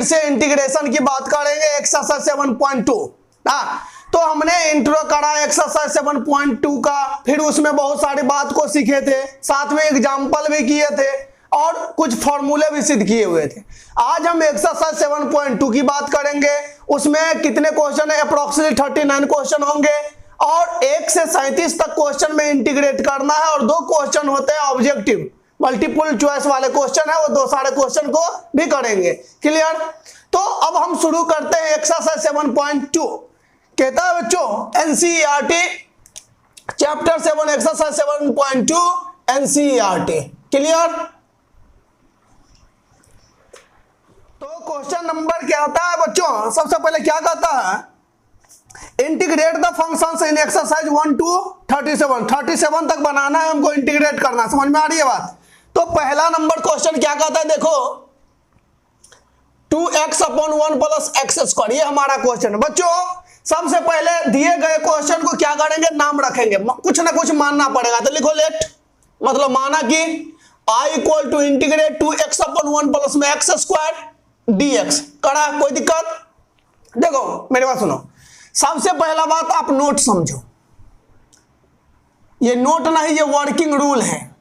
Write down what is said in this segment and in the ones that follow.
से इंटीग्रेशन की बात करेंगे एक्सरसाइज 7.2। तो हमने इंट्रो करा एक्सरसाइज 7.2 का, फिर उसमें बहुत सारी बात को सीखे थे, साथ में एग्जाम्पल भी किए थे और कुछ फॉर्मूले भी सिद्ध किए हुए थे। आज हम एक्सरसाइज 7.2 की बात करेंगे। उसमें कितने क्वेश्चन है? अप्रोक्सीमेटली 39 क्वेश्चन होंगे और 1 से 37 तक क्वेश्चन में इंटीग्रेट करना है और 2 क्वेश्चन होते हैं ऑब्जेक्टिव, मल्टीपल चॉइस वाले क्वेश्चन है, वो 2 सारे क्वेश्चन को भी करेंगे। क्लियर? तो अब हम शुरू करते हैं एक्सरसाइज 7.2। कहता है बच्चों NCERT chapter 7 exercise 7.2 NCERT. Clear? तो क्वेश्चन नंबर क्या आता है बच्चों? सबसे पहले क्या कहता है? Integrate the functions in exercise 1 to 37 तक बनाना है हमको, इंटीग्रेट करना। समझ में आ रही है बात? तो पहला नंबर क्वेश्चन क्या कहता है? देखो 2x/1 + x², ये हमारा क्वेश्चन है बच्चों। सबसे पहले दिए गए क्वेश्चन को क्या करेंगे? नाम रखेंगे, कुछ ना कुछ मानना पड़ेगा। तो लिखो लेट, मतलब माना कि i = integrate 2x/1 + x² dx करा। कोई दिक्कत? देखो मेरी बात सुनो, सबसे पहला बात आप नोट समझो, ये नोट नहीं, ये वर्किंग रूल है।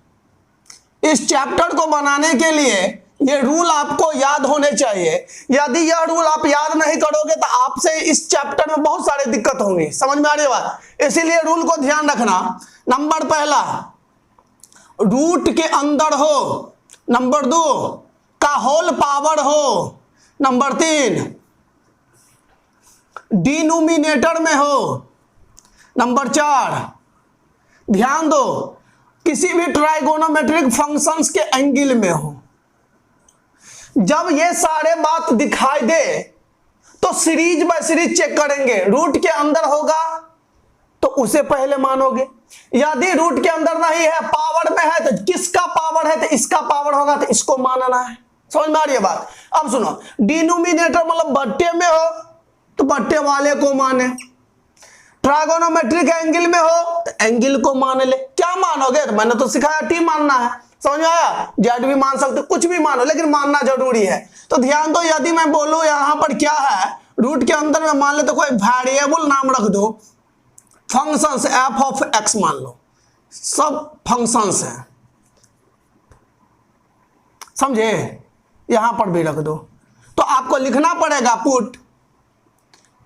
इस चैप्टर को बनाने के लिए ये रूल आपको याद होने चाहिए। यदि यह रूल आप याद नहीं करोगे तो आपसे इस चैप्टर में बहुत सारी दिक्कत होंगी। समझ में आ रही है बात? इसीलिए रूल को ध्यान रखना। नंबर पहला, रूट के अंदर हो। नंबर 2, का होल पावर हो। नंबर 3, डिनोमिनेटर में हो। नंबर 4, ध्यान दो, किसी भी ट्राइगोनोमेट्रिक फंक्शंस के एंगल में हो। जब ये सारे बात दिखाई दे तो सीरीज बाय सीरीज चेक करेंगे। रूट के अंदर होगा तो उसे पहले मानोगे, यदि रूट के अंदर नहीं है, पावर में है, तो किसका पावर है? तो इसका पावर होगा तो इसको मानना है। समझ में आ रही है बात? अब सुनो, डिनोमिनेटर मतलब बट्टे में हो तो बट्टे वाले को माने, ट्राइगोनोमेट्रिक एंगल में हो तो एंगल को मान ले। क्या मानोगे? तो मैंने तो सिखाया टी मानना है। समझ में आया? जेड भी मान सकते, कुछ भी मानो, लेकिन मानना जरूरी है। तो ध्यान दो, यदि मैं बोलूं यहां पर क्या है, रूट के अंदर में मान ले तो कोई वेरिएबल नाम रख दो, फंक्शंस f(x) मान लो, सब फंक्शंस हैं, समझे? यहां पर भी रख दो। तो आपको लिखना पड़ेगा पुट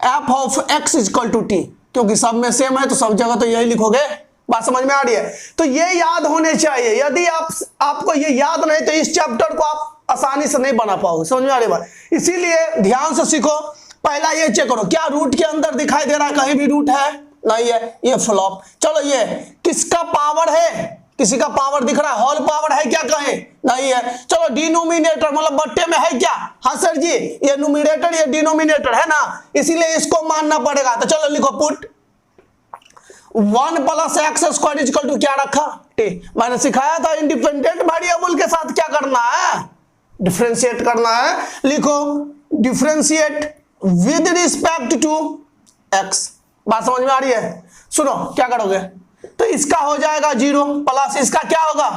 f(x) = t, क्योंकि सब में सेम है तो सब जगह तो यही लिखोगे। बात समझ में आ रही है? तो ये याद होने चाहिए। यदि आपको ये याद नहीं तो इस चैप्टर को आप आसानी से नहीं बना पाओगे। समझ में आ रही है बात? इसीलिए ध्यान से सीखो। पहला ये चेक करो, क्या रूट के अंदर दिखाई दे रहा है? कहीं भी रूट है? नहीं है, ये फ्लॉप। चलो ये किसका पावर है? किसी का पावर दिख रहा है? होल पावर है क्या? कहीं नहीं है। चलो डिनोमिनेटर मतलब बट्टे में है क्या? हाँ सर जी, ये न्यूमरेटर ये डिनोमिनेटर है ना, इसीलिए इसको मानना पड़ेगा। तो चलो लिखो पुट 1 + x² = क्या रखा? t। मैंने सिखाया था इंडिपेंडेंट वेरिएबल के साथ क्या करना है? डिफरेंशिएट करना है। लिखो differentiate with respect to x। बात समझ में आ रही है? सुनो क्या करोगे, तो इसका हो जाएगा 0 प्लस इसका क्या होगा?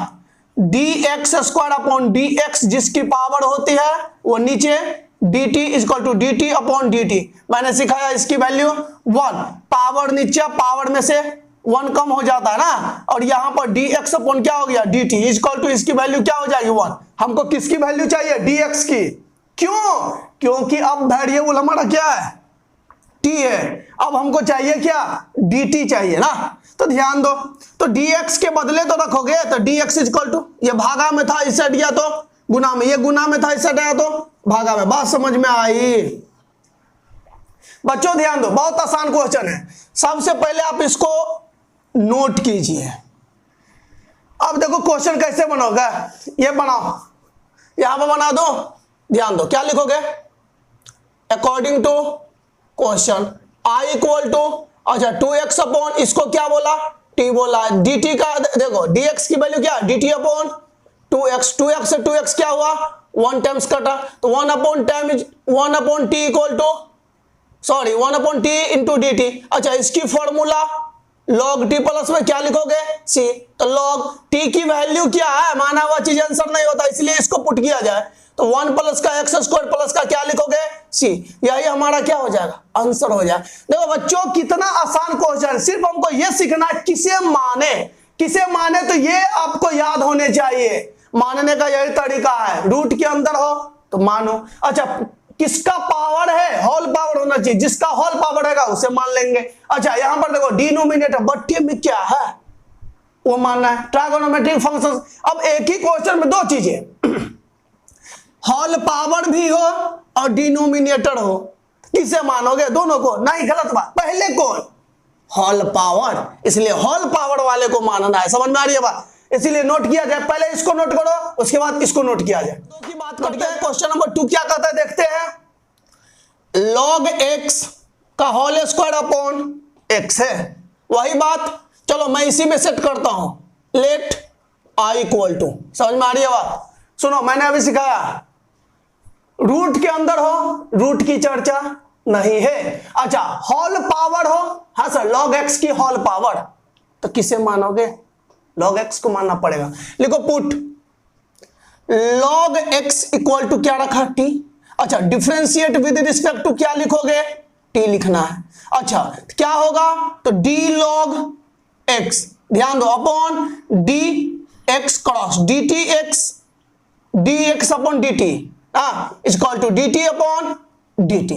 dx² dx, जिसकी पावर होती है वो नीचे, dt = dt/dt। मैंने सिखाया इसकी वैल्यू 1, पावर नीचे, पावर में से 1 कम हो जाता है ना, और यहां पर dx क्या हो गया? dt = इसकी वैल्यू क्या हो जाएगी? 1। हमको किसकी वैल्यू चाहिए? dx की। क्यों? क्योंकि अब वेरिएबल हमारा क्या है? t है। अब हमको चाहिए क्या? dt चाहिए ना। तो ध्यान दो, तो dx के बदले तो रखोगे, तो dx = ये भागा में था इस साइड गया तो गुना में, ये गुना में था इस साइड आया तो भागा में। बात समझ में आई? बच्चों ध्यान दो, बहुत आसान क्वेश्चन है। सबसे पहले आप इसको नोट कीजिए। अब देखो क्वेश्चन कैसे बनोगा, ये बनाओ, यहां पर बना दो। ध्यान दो, क्या लिखोगे? अकॉर्डिंग टू क्वेश्चन i = अच्छा 2x/ इसको क्या बोला? t बोला। dt का देखो, dx की वैल्यू क्या? dt/2x। 2x से 2x क्या हुआ? 1 टाइम्स कटा, तो 1/t × dt। अच्छा इसकी फॉर्मूला log t प्लस में क्या लिखोगे? c। तो log t की वैल्यू क्या है? माना हुआ चीज आंसर नहीं होता, इसलिए इसको पुट किया जाए। तो 1 प्लस का एक्स स्क्वायर प्लस का क्या लिखोगे सी, यही हमारा क्या हो जाएगा आंसर हो जाएगा। देखो बच्चों कितना आसान क्वेश्चन, सिर्फ हमको ये सीखना है किसे माने तो ये आपको याद होने चाहिए। मानने का यही तरीका है, रूट के अंदर हो तो मानो। अच्छा किसका पावर है, होल पावर होना चाहिए, जिसका होल पावर रहेगा उसे मान लेंगे। अच्छा यहां पर देखो डिनोमिनेटर बट्टे में क्या है वो मानना है, ट्राइगोनोमेट्रिक फंक्शन। अब एक ही क्वेश्चन में दो चीजें, होल पावर भी हो और डिनोमिनेटर हो, किसे मानोगे दोनों को, नहीं गलत बात, पहले कौन होल पावर, इसलिए होल पावर वाले को मानना है। समझ में आ रही है बात, इसीलिए नोट किया जाए, पहले इसको नोट करो उसके बाद इसको नोट किया जाए। दो की बात करते हैं, क्वेश्चन नंबर 2 क्या कहता है देखते हैं। log x का होल स्क्वायर अपॉन x है, वही बात, चलो मैं इसी में सेट करता हूं, लेट i इक्वल टू, समझ में आ रही है बात। सुनो मैंने अभी सिखाया रूट के अंदर हो, रूट की चर्चा नहीं है। अच्छा होल पावर हो, हाँ सर log x की होल पावर, तो किसे मानोगे, log x को मानना पड़ेगा। लिखो put log x equal to क्या रखा t, अच्छा डिफरेंशिएट विद रिस्पेक्ट टू क्या लिखोगे t लिखना है। अच्छा क्या होगा तो d log x, ध्यान दो, upon dx cross dx upon dt equal to dt upon dt।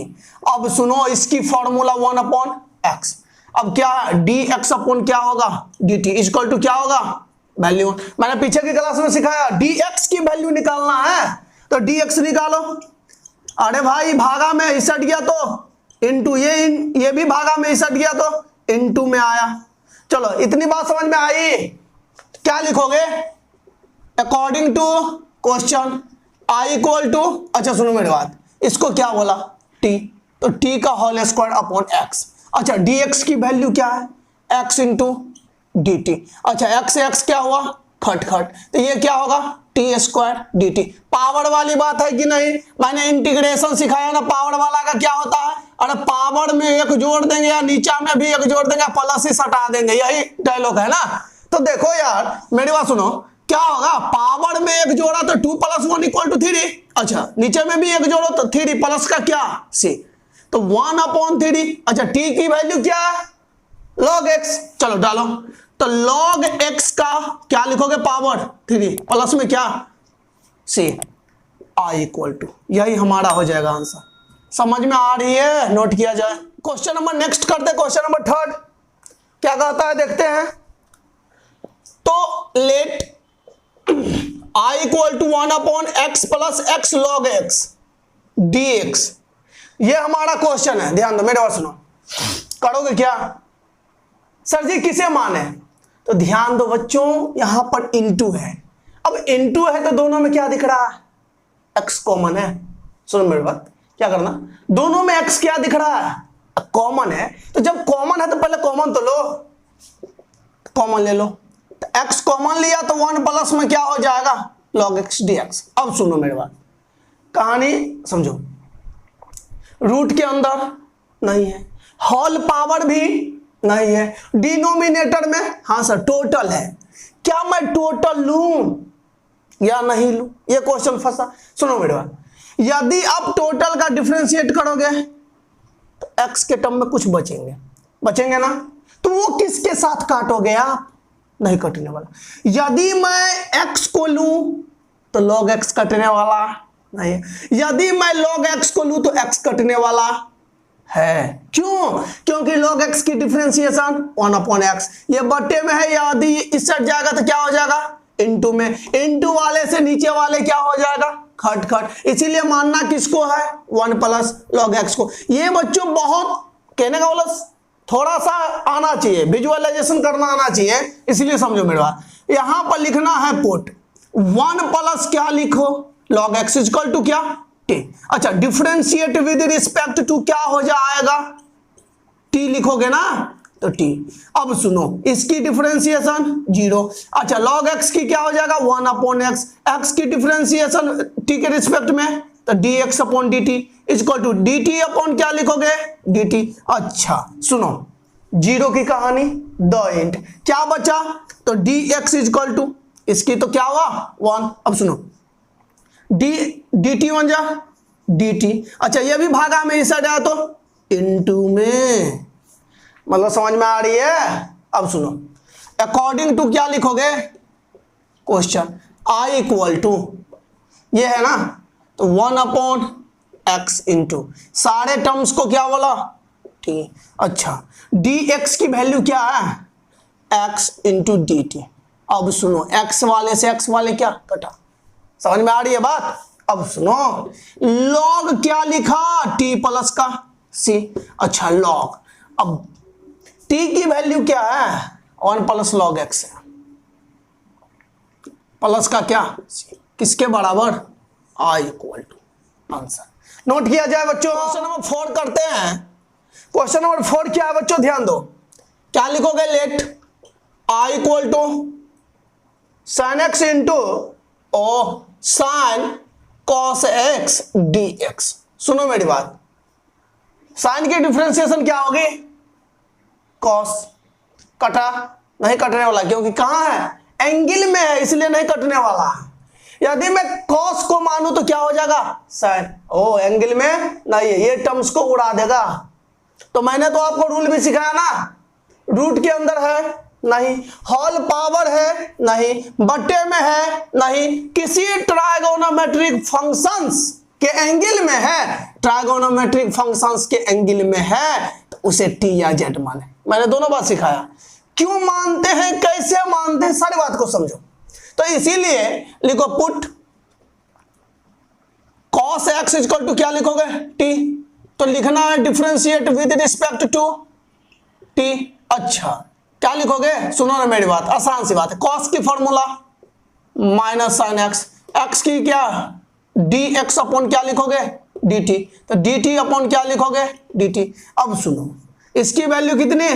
अब सुनो इसकी फॉर्मूला 1 अपॉन x, अब क्या है dx अपॉन क्या होगा dt इक्वल टू क्या होगा वैल्यू, मैंने पीछे की क्लास में सिखाया dx की वैल्यू निकालना है, तो dx निकालो। अरे भाई भागा में इसट गया तो इनटू, ये भी भागा में इसट गया तो इनटू में आया। चलो इतनी बात समझ में आई, क्या लिखोगे according to question i equal to, अच्छा सुनो मेरी बात, इसको क्या बोला t, तो t का होल स्क्वायर अपॉन x। अच्छा dx की वैल्यू क्या है x इंटू dt, अच्छा x क्या हुआ खट, तो ये क्या होगा t स्क्वायर dt। पावर वाली बात है कि नहीं, मैंने इंटीग्रेशन सिखाया ना, पावर वाला का क्या होता है, अरे पावर में एक जोड़ देंगे या नीचा में भी एक जोड़ देंगे, प्लस ही सटा देंगे, यही डायलॉग है ना। तो देखो यार मेरी बात सुनो, क्या होगा पावर में एक जोड़ा तो 2 + 1 = 3, अच्छा नीचे में भी एक जोड़ो तो 3 प्लस का क्या c, तो 1 अपॉन 3। अच्छा t की वैल्यू क्या है log x, चलो डालो, तो log x का क्या लिखोगे पावर 3 प्लस में क्या c, i इक्वल टू, यही हमारा हो जाएगा आंसर। समझ में आ रही है, नोट किया जाए। क्वेश्चन नंबर नेक्स्ट करते हैं, क्वेश्चन नंबर 3 क्या कहता है देखते हैं। तो let i equal to 1 upon x plus x log x dx, ये हमारा क्वेश्चन है, ध्यान दो मेरे बात सुनो। करोगे क्या सर जी किसे माने, तो ध्यान दो बच्चों यहां पर इनटू है, अब इनटू है तो दोनों में क्या दिख रहा है x कॉमन है। सुनो मेरी बात, क्या करना, दोनों में x क्या दिख रहा है कॉमन है, तो जब कॉमन है तो पहले कॉमन तो लो, कॉमन ले लो, तो x कॉमन लिया तो 1 प्लस में क्या हो जाएगा log x dx। अब सुनो मेरी बात, कहानी समझो, रूट के अंदर नहीं है, होल पावर भी नहीं है, डिनोमिनेटर में हाँ सर टोटल है, क्या मैं टोटल लूं या नहीं लूं, ये क्वेश्चन फंसा। सुनो मेरे बात, यदि आप टोटल का डिफरेंशिएट करोगे तो x के टर्म में कुछ बचेंगे ना, तो वो किसके साथ काटोगे आप, नहीं कटने वाला। यदि मैं x को लूं तो log x कटने वाला नहीं, यदि मैं log x को लूं तो x कटने वाला है, क्यों, क्योंकि log x की डिफरेंशिएशन 1 अपॉन x, ये बट्टे में है, यदि इस साइड जाएगा तो क्या हो जाएगा इनटू में, इनटू वाले से नीचे वाले क्या हो जाएगा खट, इसीलिए मानना किसको है 1 प्लस log x को। ये बच्चों बहुत कहने का बोला थोड़ा सा आना चाहिए, विजुअलाइजेशन करना आना चाहिए, इसलिए समझो मेरे बात। यहां पर लिखना है पुट 1 प्लस क्या लिखो log x इक्वल टू क्या t, अच्छा डिफरेंशिएट विद रिस्पेक्ट टू क्या हो जाएगा t लिखोगे ना तो t। अब सुनो इसकी डिफरेंशिएशन 0, अच्छा log x की क्या हो जाएगा 1 अपॉन x, x की डिफरेंशिएशन t के रिस्पेक्ट में तो dx upon dt equal to dt upon क्या लिखोगे dt। अच्छा सुनो 0 की कहानी द एंड, क्या बचा तो dx इक्वल टू, इसकी तो क्या हुआ 1। अब सुनो डी टी बन जा डी टी। अच्छा ये भी भागा में इस साइड आया तो इनटू में, मतलब समझ में आ रही है। अब सुनो, अकॉर्डिंग टू क्या लिखोगे क्वेश्चन, आई इक्वल टू ये है ना, तो 1/x इंटू सारे टर्म्स को क्या बोला टी। अच्छा डी एक्स की वैल्यू क्या है x इंटू डी टी। अब सुनो x वाले से x वाले क्या कटा, समझ में आ रही है बात। अब सुनो log क्या लिखा t प्लस का c। अच्छा log, अब t की वैल्यू क्या है 1 प्लस log x है, प्लस का क्या c, किसके बराबर i equal to answer. Note किया जाए बच्चों। क्वेश्चन नंबर 4 करते हैं। क्वेश्चन नंबर 4 क्या है बच्चों, ध्यान दो, क्या लिखोगे, let i equal to sine x into o sine cos x d x. सुनो मेरी बात, साइन की डिफरेंशिएशन क्या होगी कॉस, कटा नहीं कटने वाला क्योंकि कहां है एंगल में है इसलिए नहीं कटने वाला। यदि मैं कॉस को मानूं तो क्या हो जाएगा साइन, ओ एंगल में नहीं है, ये टर्म्स को उड़ा देगा। तो मैंने तो आपको रूल भी सिखाया ना, रूट के अंदर है नहीं, होल पावर है नहीं, बट्टे में है नहीं, किसी ट्राइगोनोमेट्रिक फंक्शंस के एंगल में है, ट्राइगोनोमेट्रिक फंक्शंस के एंगल में है तो उसे टी या जेड माने। मैंने दोनों बात सिखाया, क्यों मानते हैं कैसे मानते हैं सारी बात को समझो। तो इसीलिए लिखो put cos x equal to क्या लिखोगे t, तो लिखना है differentiate with respect to t। अच्छा क्या लिखोगे, सुनो ना मेरी बात, आसान सी बात है, cos की formula minus sine x, x की क्या dx अपॉन क्या लिखोगे dt, तो dt अपॉन क्या लिखोगे dt। अब सुनो इसकी वैल्यू कितनी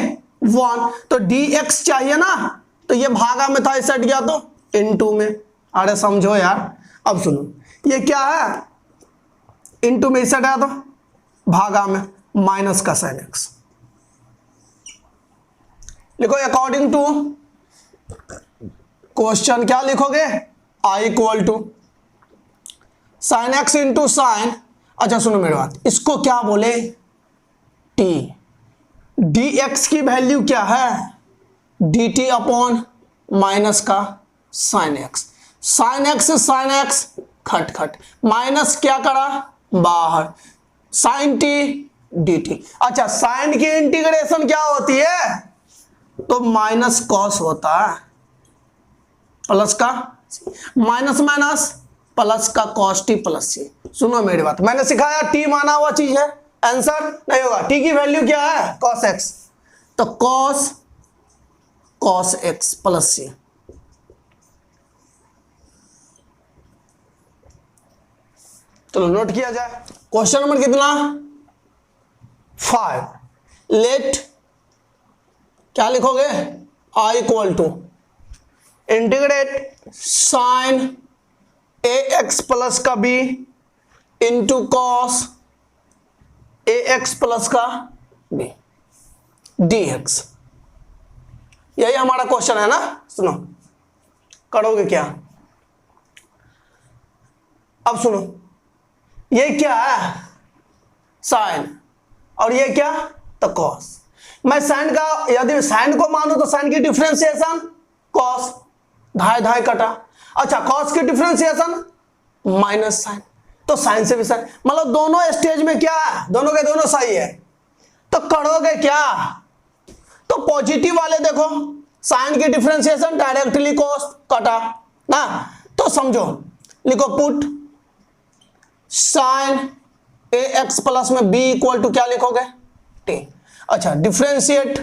1, तो dx चाहिए ना, तो ये भागा में था इस साइड गया तो इनटू में। अरे समझो यार, अब सुनो ये क्या है इनटू में इस साइड आया तो भागा में माइनस का साइन एक्स। लिखो अकॉर्डिंग टू क्वेश्चन क्या लिखोगे i equal to sine x into sine, अच्छा सुनो मेरी बात, इसको क्या बोले t, dx की वैल्यू क्या है dt अपॉन माइनस का साइन एक्स, साइन एक्स से साइन एक्स खट खट, माइनस क्या करा बाहर, साइन टी डी टी। अच्छा साइन की इंटीग्रेशन क्या होती है, तो माइनस कॉस होता है, प्लस का माइनस माइनस प्लस का कॉस टी प्लस सी। सुनो मेरी बात, मैंने सिखाया टी माना हुआ चीज है, आंसर नहीं होगा। टी की वैल्यू क्या है कॉस एक्स, तो कॉस कॉस एक्स प्लस सी। चलो नोट किया जाए। क्वेश्चन नंबर कितना 5, लेट क्या लिखोगे i equal to integrate sine a x plus का b इंटू कॉस ए एक्स प्लस का b dx। यही हमारा क्वेश्चन है ना। सुनो करोगे क्या, अब सुनो ये क्या है साइन और ये क्या तो कॉस। मैं साइन का यदि साइन को मानूं तो साइन की डिफरेंशिएशन कॉस, धाई धाई कटा। अच्छा कॉस की डिफरेंशिएशन माइनस साइन, तो साइन से भी साइन, मतलब दोनों स्टेज में क्या है दोनों के दोनों सही है। तो करोगे क्या, तो पॉजिटिव वाले देखो साइन की डिफरेंशिएशन डायरेक्टली कॉस कटा ना, तो समझो लिखो put sign a x plus में बी इक्वल टू क्या लिखोगे टी। अच्छा डिफरेंशिएट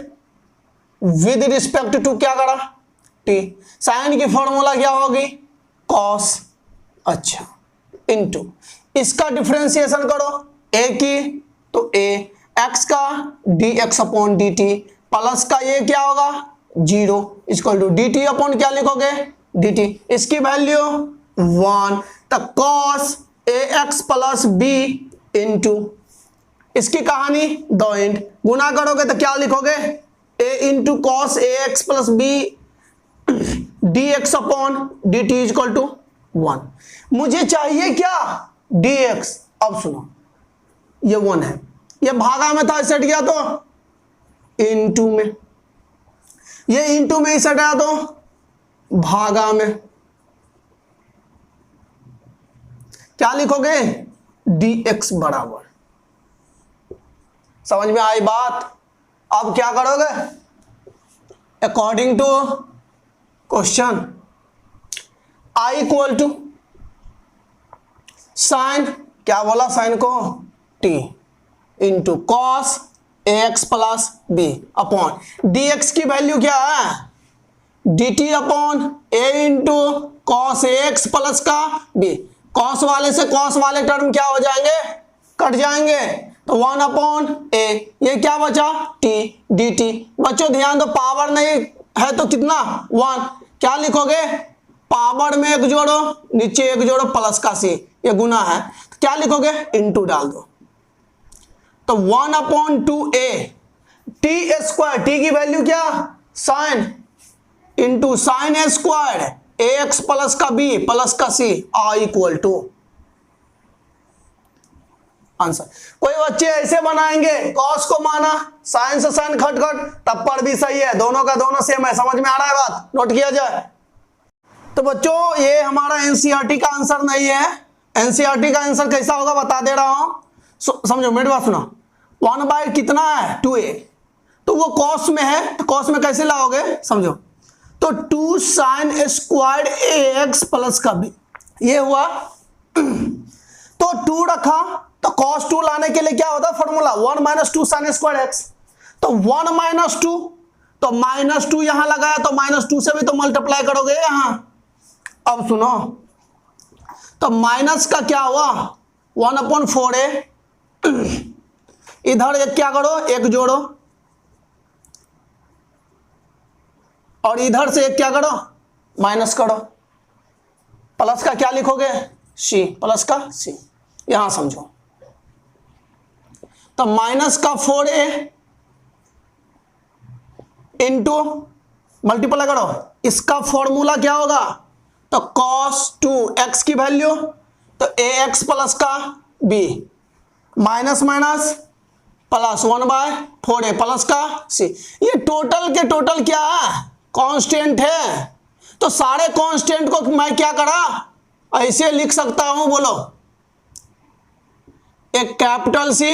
विद रिस्पेक्ट टू क्या करा टी, साइन की फॉर्मूला क्या होगी कॉस, अच्छा इनटू इसका डिफरेंशिएशन करो ए की तो ए, एक्स का D x upon D T, plus का ये क्या होगा 0 equal to D T upon क्या लिखोगे डी टी, इसकी वैल्यू 1, तो कॉस ए एक्स प्लस बी इंटू इसकी कहानी 2 इंट गुना करोगे तो क्या लिखोगे A into cos A x plus B D x upon D T equal to 1। मुझे चाहिए क्या, dx। अब सुनो, ये 1 है, ये भागा में था, इसे हट गया तो इनटू में, ये इनटू में इसे हटाया तो भागा में। क्या लिखोगे, dx बराबर। समझ में आई बात। अब क्या करोगे, according to question, I equal to sine, क्या बोला साइन को, t into cos ax plus b upon dx की वैल्यू क्या है, dt upon a into cos ax plus का b। कॉस वाले से कॉस वाले टर्म क्या हो जाएंगे, कट जाएंगे, तो 1 अपॉन a, ये क्या बचा, t dt। बच्चों ध्यान दो, पावर नहीं है तो कितना 1, क्या लिखोगे, पावर में एक जोड़ो, नीचे एक जोड़ो, प्लस का c, ये गुना है, तो क्या लिखोगे, इनटू डाल दो, तो 1 upon 2a t square, t की वैल्यू क्या, sine, into sine a square ax plus का b प्लस का c, I equal to answer. कोई बच्चे ऐसे बनाएंगे, कॉस को माना, साइन से साइन खट खट, तब पर भी सही है, दोनों का दोनों सेम है। समझ में आ रहा है बात, नोट किया जाए। तो बच्चों ये हमारा एनसीईआरटी का आंसर नहीं है। एनसीईआरटी का आंसर कैसा होगा बता दे रहा हूं, समझो मेरी बात सुनो। 1 बाय कितना है, 2a, तो वो कॉस में है, तो कॉस में कैसे लाओगे, समझो, तो 2 साइन स्क्वायर्ड ax प्लस का b, ये हुआ। तो 2 रखा, तो cos 2 लाने के लिए क्या होता है formula, 1 minus 2 sine square x, तो 1 माइनस 2, तो माइनस 2 यहां लगाया, तो माइनस 2 से भी तो मल्टीप्लाई करोगे यहां। अब सुनो, तो माइनस का क्या हुआ, 1 अपॉन 4a, इधर एक क्या करो, एक जोड़ो, और इधर से एक क्या करो, माइनस करो, प्लस का क्या लिखोगे, c, प्लस का c, यहां समझो, तो माइनस का 4a इंटू मल्टीप्लाई करो, इसका फॉर्मूला क्या होगा, तो cos 2x की वैल्यू, तो ax प्लस का b, minus minus plus 1 by 4a plus का c। ये टोटल के टोटल क्या है, कांस्टेंट है, तो सारे कांस्टेंट को मैं क्या करा, ऐसे लिख सकता हूं, बोलो, एक कैपिटल सी,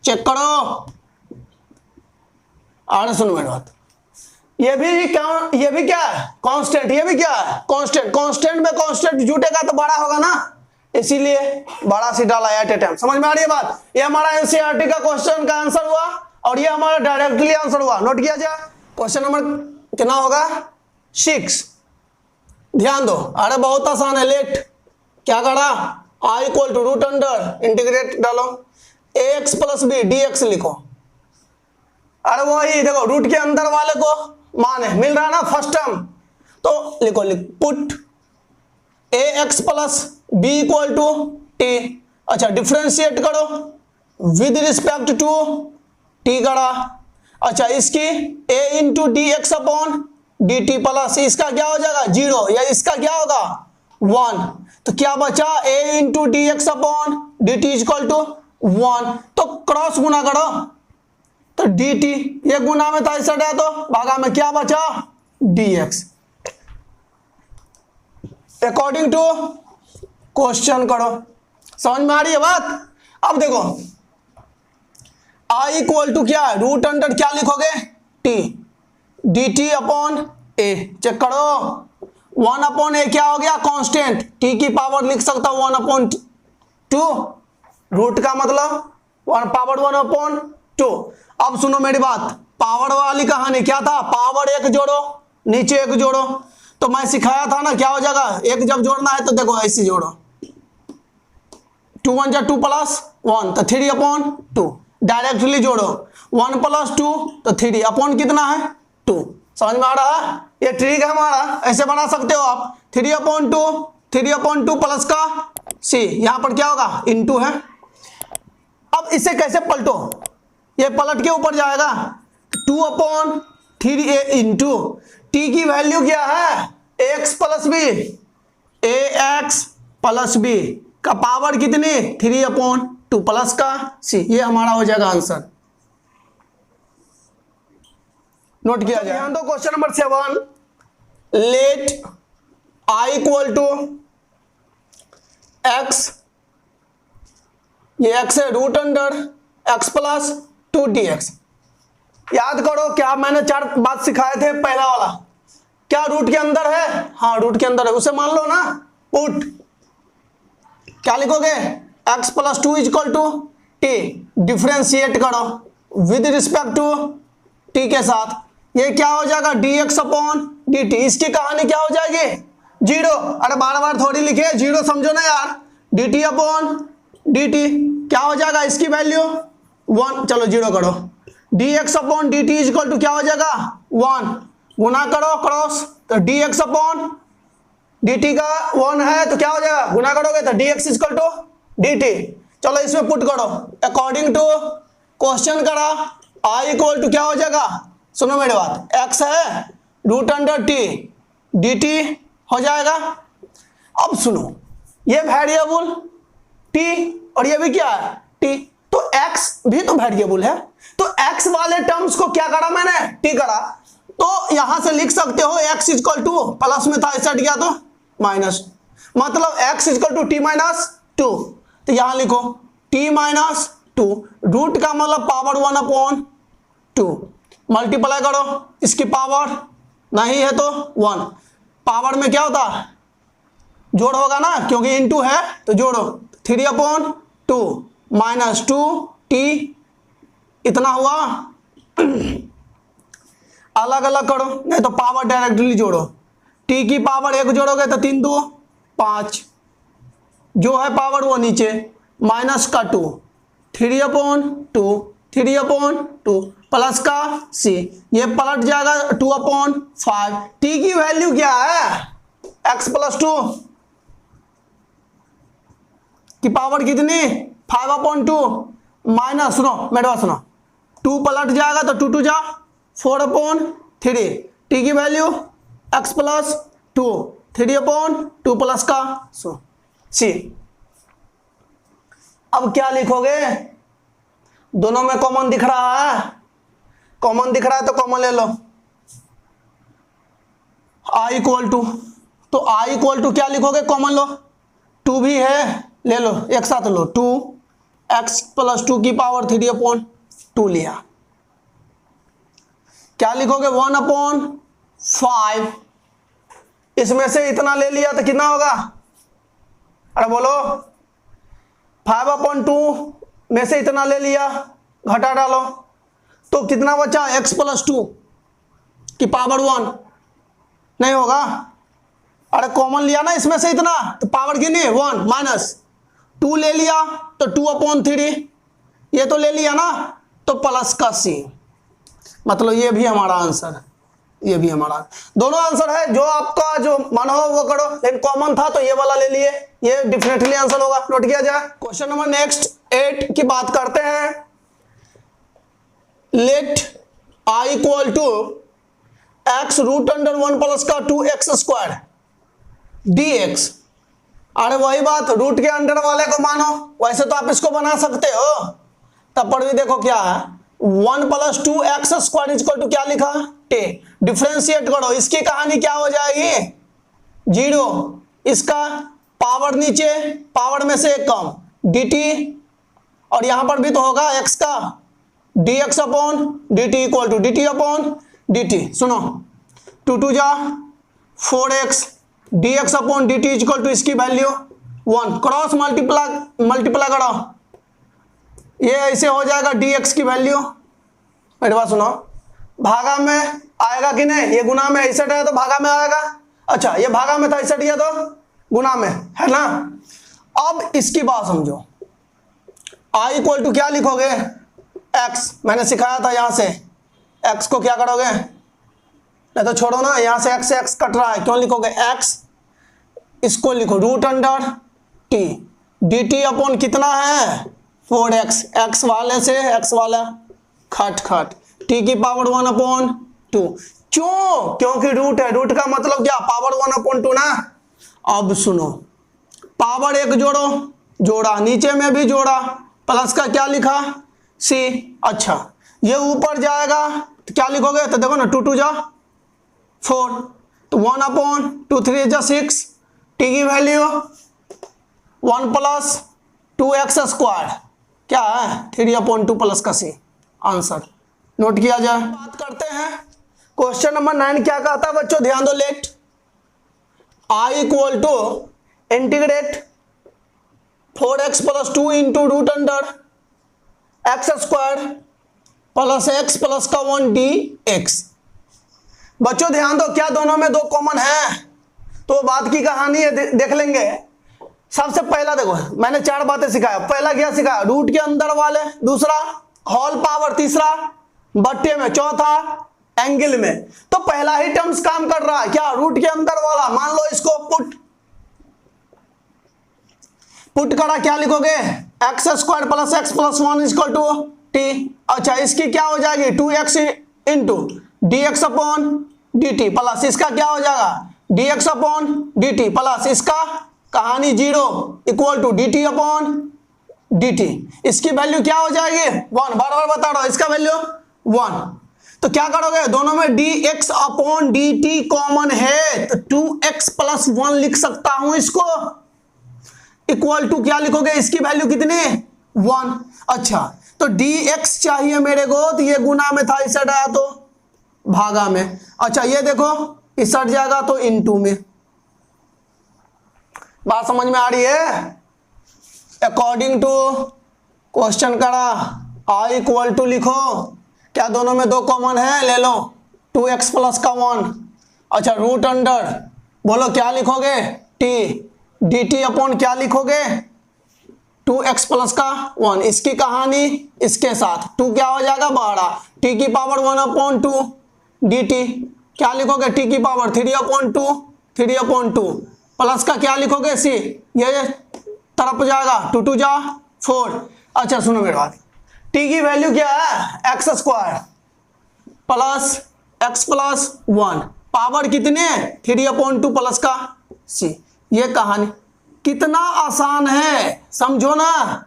चेक करो, आगे सुनो मेरी बात, ये भी क्या है, कांस्टेंट, ये भी क्या है, कांस्टेंट। कांस्टेंट में कांस्टेंट जुटेगा तो बड़ा होगा ना, इसीलिए बड़ा सी डाला एट ए टाइम। समझ में आ रही है बात। ये हमारा एनसीईआरटी का क्वेश्चन का आंसर हुआ, और ये हमारा डायरेक्टली आंसर हुआ। नोट किया जाए, क्वेश्चन नंबर कितना होगा, 6। ध्यान दो, अरे बहुत आसान है, लेट क्या करा, I equal to root under integrate डालो, ax प्लस बी dx लिखो। अरे वही देखो, रूट के अंदर वाले को माने मिल रहा है ना फर्स्ट टर्म, तो लिखो, put ax plus b equal to t. अच्छा, डिफ्रेंशिएट करो विद रिस्पेक्ट टू टी करा। अच्छा, इसकी a into d x upon D T plus, इसका क्या हो जाएगा 0, या इसका क्या होगा 1, तो क्या बचा a into d x upon D T equal to 1, तो क्रॉस गुना करो, तो डी टी ये गुना में था, इस हटा तो भागा में क्या बचा dx। अकॉर्डिंग टू क्वेश्चन करो। समझ में आ रही है बात। अब देखो, I इक्वल टू क्या है, रूट अंडर क्या लिखोगे, t, डी टी अपॉन ए, चेक करो, 1 अपॉन ए क्या हो गया, कांस्टेंट, t की पावर लिख सकता हूं 1 अपॉन 2, रूट का मतलब 1 पावर 1 अपॉन 2। अब सुनो मेरी बात, पावर वाली कहानी क्या था, पावर एक जोड़ो, नीचे एक जोड़ो, तो मैं सिखाया था ना क्या हो जाएगा, एक जब जोड़ना है तो देखो ऐसे जोड़ो, 2 1 जा 2 प्लस 1, तो 3 अपॉन 2, डायरेक्टली जोड़ो, 1 प्लस 2 तो 3 अपॉन कितना है 2। समझ में आ रहा है, ये ट्रिक है हमारा, ऐसे बना सकते हो आप, 3 अपॉन 2 प्लस का c, यहां पर क्या होगा इनटू है। अब इसे कैसे पलटो, ये पलट के ऊपर जाएगा, 2 अपॉन 3a इंटू टी की वैल्यू क्या है, ax प्लस बी, ए एक्स प्लस बी का पावर कितनी 3/2 प्लस का सी, ये हमारा हो जाएगा आंसर। नोट किया जाए। ध्यान दो question number 7, let I equal to x, ये एक्स है, root under x plus 2dx। याद करो क्या मैंने 4 बात सिखाए थे। पहला वाला क्या रूट के अंदर है, हाँ रूट के अंदर है, उसे मान लो ना पुट। क्या लिखोगे x plus 2 equal to t, differentiate करो विद रिस्पेक्ट टू t के साथ, ये क्या हो जाएगा dx अपॉन dt। इसकी कहानी क्या हो जाएगी 0, अरे बार बार थोड़ी लिखे, 0 समझो ना यार, dt अपॉन dt क्या हो जाएगा, इसकी वैल्यू 1, चलो 0 करो, dx upon dt equal to क्या हो जाएगा 1, गुना करो क्रॉस, तो dx अपॉन dt का 1 है तो क्या हो जाएगा, गुना करोगे तो dx इक्वल टू dt। चलो इसमें पुट करो अकॉर्डिंग टू क्वेश्चन करा, i इक्वल टू क्या हो जाएगा, सुनो मेरी बात, x है रूट अंडर t dt हो जाएगा। अब सुनो ये वेरिएबल t और ये भी क्या है t, तो x भी तो वेरिएबल है, तो x वाले टर्म्स को क्या करा मैंने t करा, तो यहां से लिख सकते हो x इक्वल टू, प्लस में था ऐसा गया तो माइनस, मतलब x equal to t minus 2, तो यहां लिखो t माइनस 2, रूट का मतलब पावर 1/2, मल्टीप्लाई करो, इसकी पावर नहीं है तो 1, पावर में क्या होता जोड़ होगा ना, क्योंकि इनटू है तो जोड़ो, 3/2 माइनस 2t इतना हुआ। अलग अलग करो नहीं तो पावर डायरेक्टली जोड़ो, t की पावर 1 जोड़ोगे तो 3 2 5, जो है पावर वो नीचे, माइनस का 2, 3/2 प्लस का c, ये पलट जाएगा 2/5। t की वैल्यू क्या है x प्लस 2 की पावर कितनी 5/2 माइनस, सुनो मेरे बात सुनो, 2 पलट जाएगा तो 2 2 जा 4/3, t की वैल्यू x प्लस 2, 3/2 प्लस का c। अब क्या लिखोगे, दोनों में कॉमन दिख रहा है, कॉमन दिख रहा है तो कॉमन ले लो, i इक्वल टू, तो i इक्वल टू क्या लिखोगे कॉमन लो, 2 भी है ले लो एक साथ लो, 2x प्लस 2 की पावर 3/2 लिया, क्या लिखोगे 1/5, इसमें से इतना ले लिया तो कितना होगा, अरे बोलो 5/2 में से इतना ले लिया, घटा डालो तो कितना बचा x प्लस 2 की पावर 1, नहीं होगा, अरे कॉमन लिया ना इसमें से इतना तो पावर कितनी 1, माइनस 2 ले लिया तो 2/3, ये तो ले लिया ना तो प्लस का c, मतलब ये भी हमारा आंसर, ये भी हमारा, दोनों आंसर है, जो आपका जो मन हो वो करो, लेकिन कॉमन था तो ये वाला ले लिए, ये डेफिनेटली आंसर होगा। नोट किया जाए। क्वेश्चन नंबर नेक्स्ट 8 की बात करते हैं, let i equal to x root under 1 plus का 2x स्क्वायर dx, अरे वही बात, रूट के अंडर वाले को मानो, वैसे तो आप इसको बना सकते हो, तब पर भी देखो क्या है 1 plus 2x square equal to क्या लिखा t, डिफ्रेंशिएट करो, इसकी कहानी क्या हो जाएगी 0, इसका पावर नीचे, पावर में से एक कम dt, और यहां पर भी तो होगा x का dx upon dt equal to dt upon dt, सुनो 2 2 जा 4x dx upon dt equal to इसकी वैल्यू 1, क्रॉस मल्टीप्लाई करो, ये ऐसे हो जाएगा dx की वैल्यू, मेरी बात सुनो, भागा में आएगा कि नहीं, ये गुना में 61 है तो भागा में आएगा, अच्छा ये भागा में था 61 है तो गुना में है ना। अब इसकी बात समझो, i इक्वल टू क्या लिखोगे x, मैंने सिखाया था यहां से x को क्या करोगे, नहीं तो छोड़ो ना, यहां से x कट रहा है, क्यों लिखोगे x, इसको लिखो root under t dt upon कितना है 4x, x वाले से x वाला खट खट, t की पावर 1/2, क्यों, क्योंकि रूट है, रूट का मतलब क्या पावर 1/2 ना, अब सुनो, पावर एक जोड़ो, जोड़ा, नीचे में भी जोड़ा, प्लस का क्या लिखा सी। अच्छा ये ऊपर जाएगा तो क्या लिखोगे, तो देखो ना 2 2 जा 4, तो 1/2 3 जा 6, टी की वैल्यू 1 प्लस 2x² क्या है 3/2 प्लस का सी, आंसर नोट किया जाए। बात करते हैं क्वेश्चन नंबर 9 क्या कहता है बच्चों, ध्यान दो। Let I equal to integrate 4x + 2 into root under x² plus x plus का 1 dx। बच्चों ध्यान दो, क्या दोनों में 2 कॉमन है, तो बात की कहानी है, देख लेंगे। सबसे पहला देखो, मैंने 4 बातें सिखाया। पहला क्या सिखाया, रूट के अंदर वाले, दूसरा होल पावर, तीसरा बट्टे में, चौथा एंगल में। तो पहला ही टर्म्स काम कर रहा है, क्या रूट के अंदर वाला। मान लो इसको पुट करा, क्या लिखोगे x² plus x plus 1 equal to t। अच्छा इसकी क्या हो जाएगी 2x इंटू dx/dt प्लस इसका क्या हो जाएगा dx/dt प्लस इसका कहानी 0 इक्वल टू dt/dt। इसकी वैल्यू क्या हो जाएगी 1, बार बार बता रहा हूं, इसका वैल्यू 1। तो क्या करोगे, दोनों में dx/dt कॉमन है, तो 2x प्लस 1 लिख सकता हूं इसको, इक्वल टू क्या लिखोगे, इसकी वैल्यू कितनी 1। अच्छा तो dx चाहिए मेरे को, तो ये गुना में था, इस आया तो भागा में। अच्छा ये देखो इस हट जाएगा तो इनटू में। बात समझ में आ रही है। अकॉर्डिंग टू क्वेश्चन करा I इक्वल टू लिखो, क्या दोनों में 2 कॉमन है, ले लो 2x प्लस का 1। अच्छा रूट अंडर, बोलो क्या लिखोगे t, dt अपॉन क्या लिखोगे 2x प्लस का 1। इसकी कहानी इसके साथ 2 क्या हो जाएगा 12, t की पावर 1/2 dt क्या लिखोगे t की पावर 3/2 प्लस का क्या लिखोगे c, ये तरफ जाएगा 2 2 जा 4। अच्छा सुनो मेरी बात, t की वैल्यू क्या है x² plus x plus 1, power कितने 3/2 प्लस का c। ये कहानी कितना आसान है, समझो ना,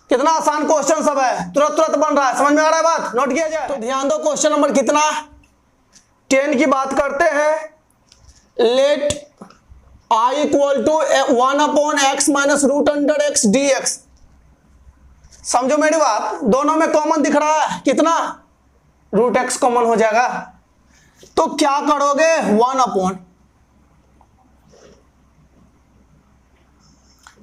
कितना आसान क्वेश्चन सब है, तुरंत तुरंत बन रहा है। समझ में आ रहा है बात, नोट किया जाए। तो ध्यान दो, क्वेश्चन नंबर कितना 10 की बात करते हैं। Let I equal to 1/x minus root under x dx। समझो मेरी बात, दोनों में कॉमन दिख रहा है, कितना रूट x कॉमन हो जाएगा। तो क्या करोगे 1/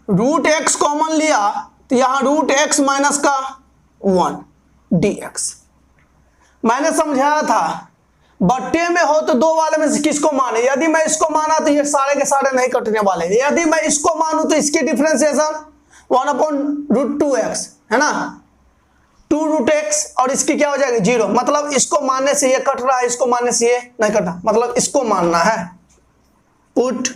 रूट x कॉमन लिया, तो यहां रूट x माइनस का 1 dx। मैंने समझाया था बट्टे में हो तो 2 वाले में से किसको माने। यदि मैं इसको माना तो ये सारे के सारे नहीं कटने वाले, यदि मैं इसको मानूं तो इसकी डिफरेंशिएशन 1/√2x है ना, 2√x, और इसकी क्या हो जाएगी 0। मतलब इसको मानने से ये कट रहा है, इसको मानने से ये नहीं कट रहा, मतलब इसको मानना है। Put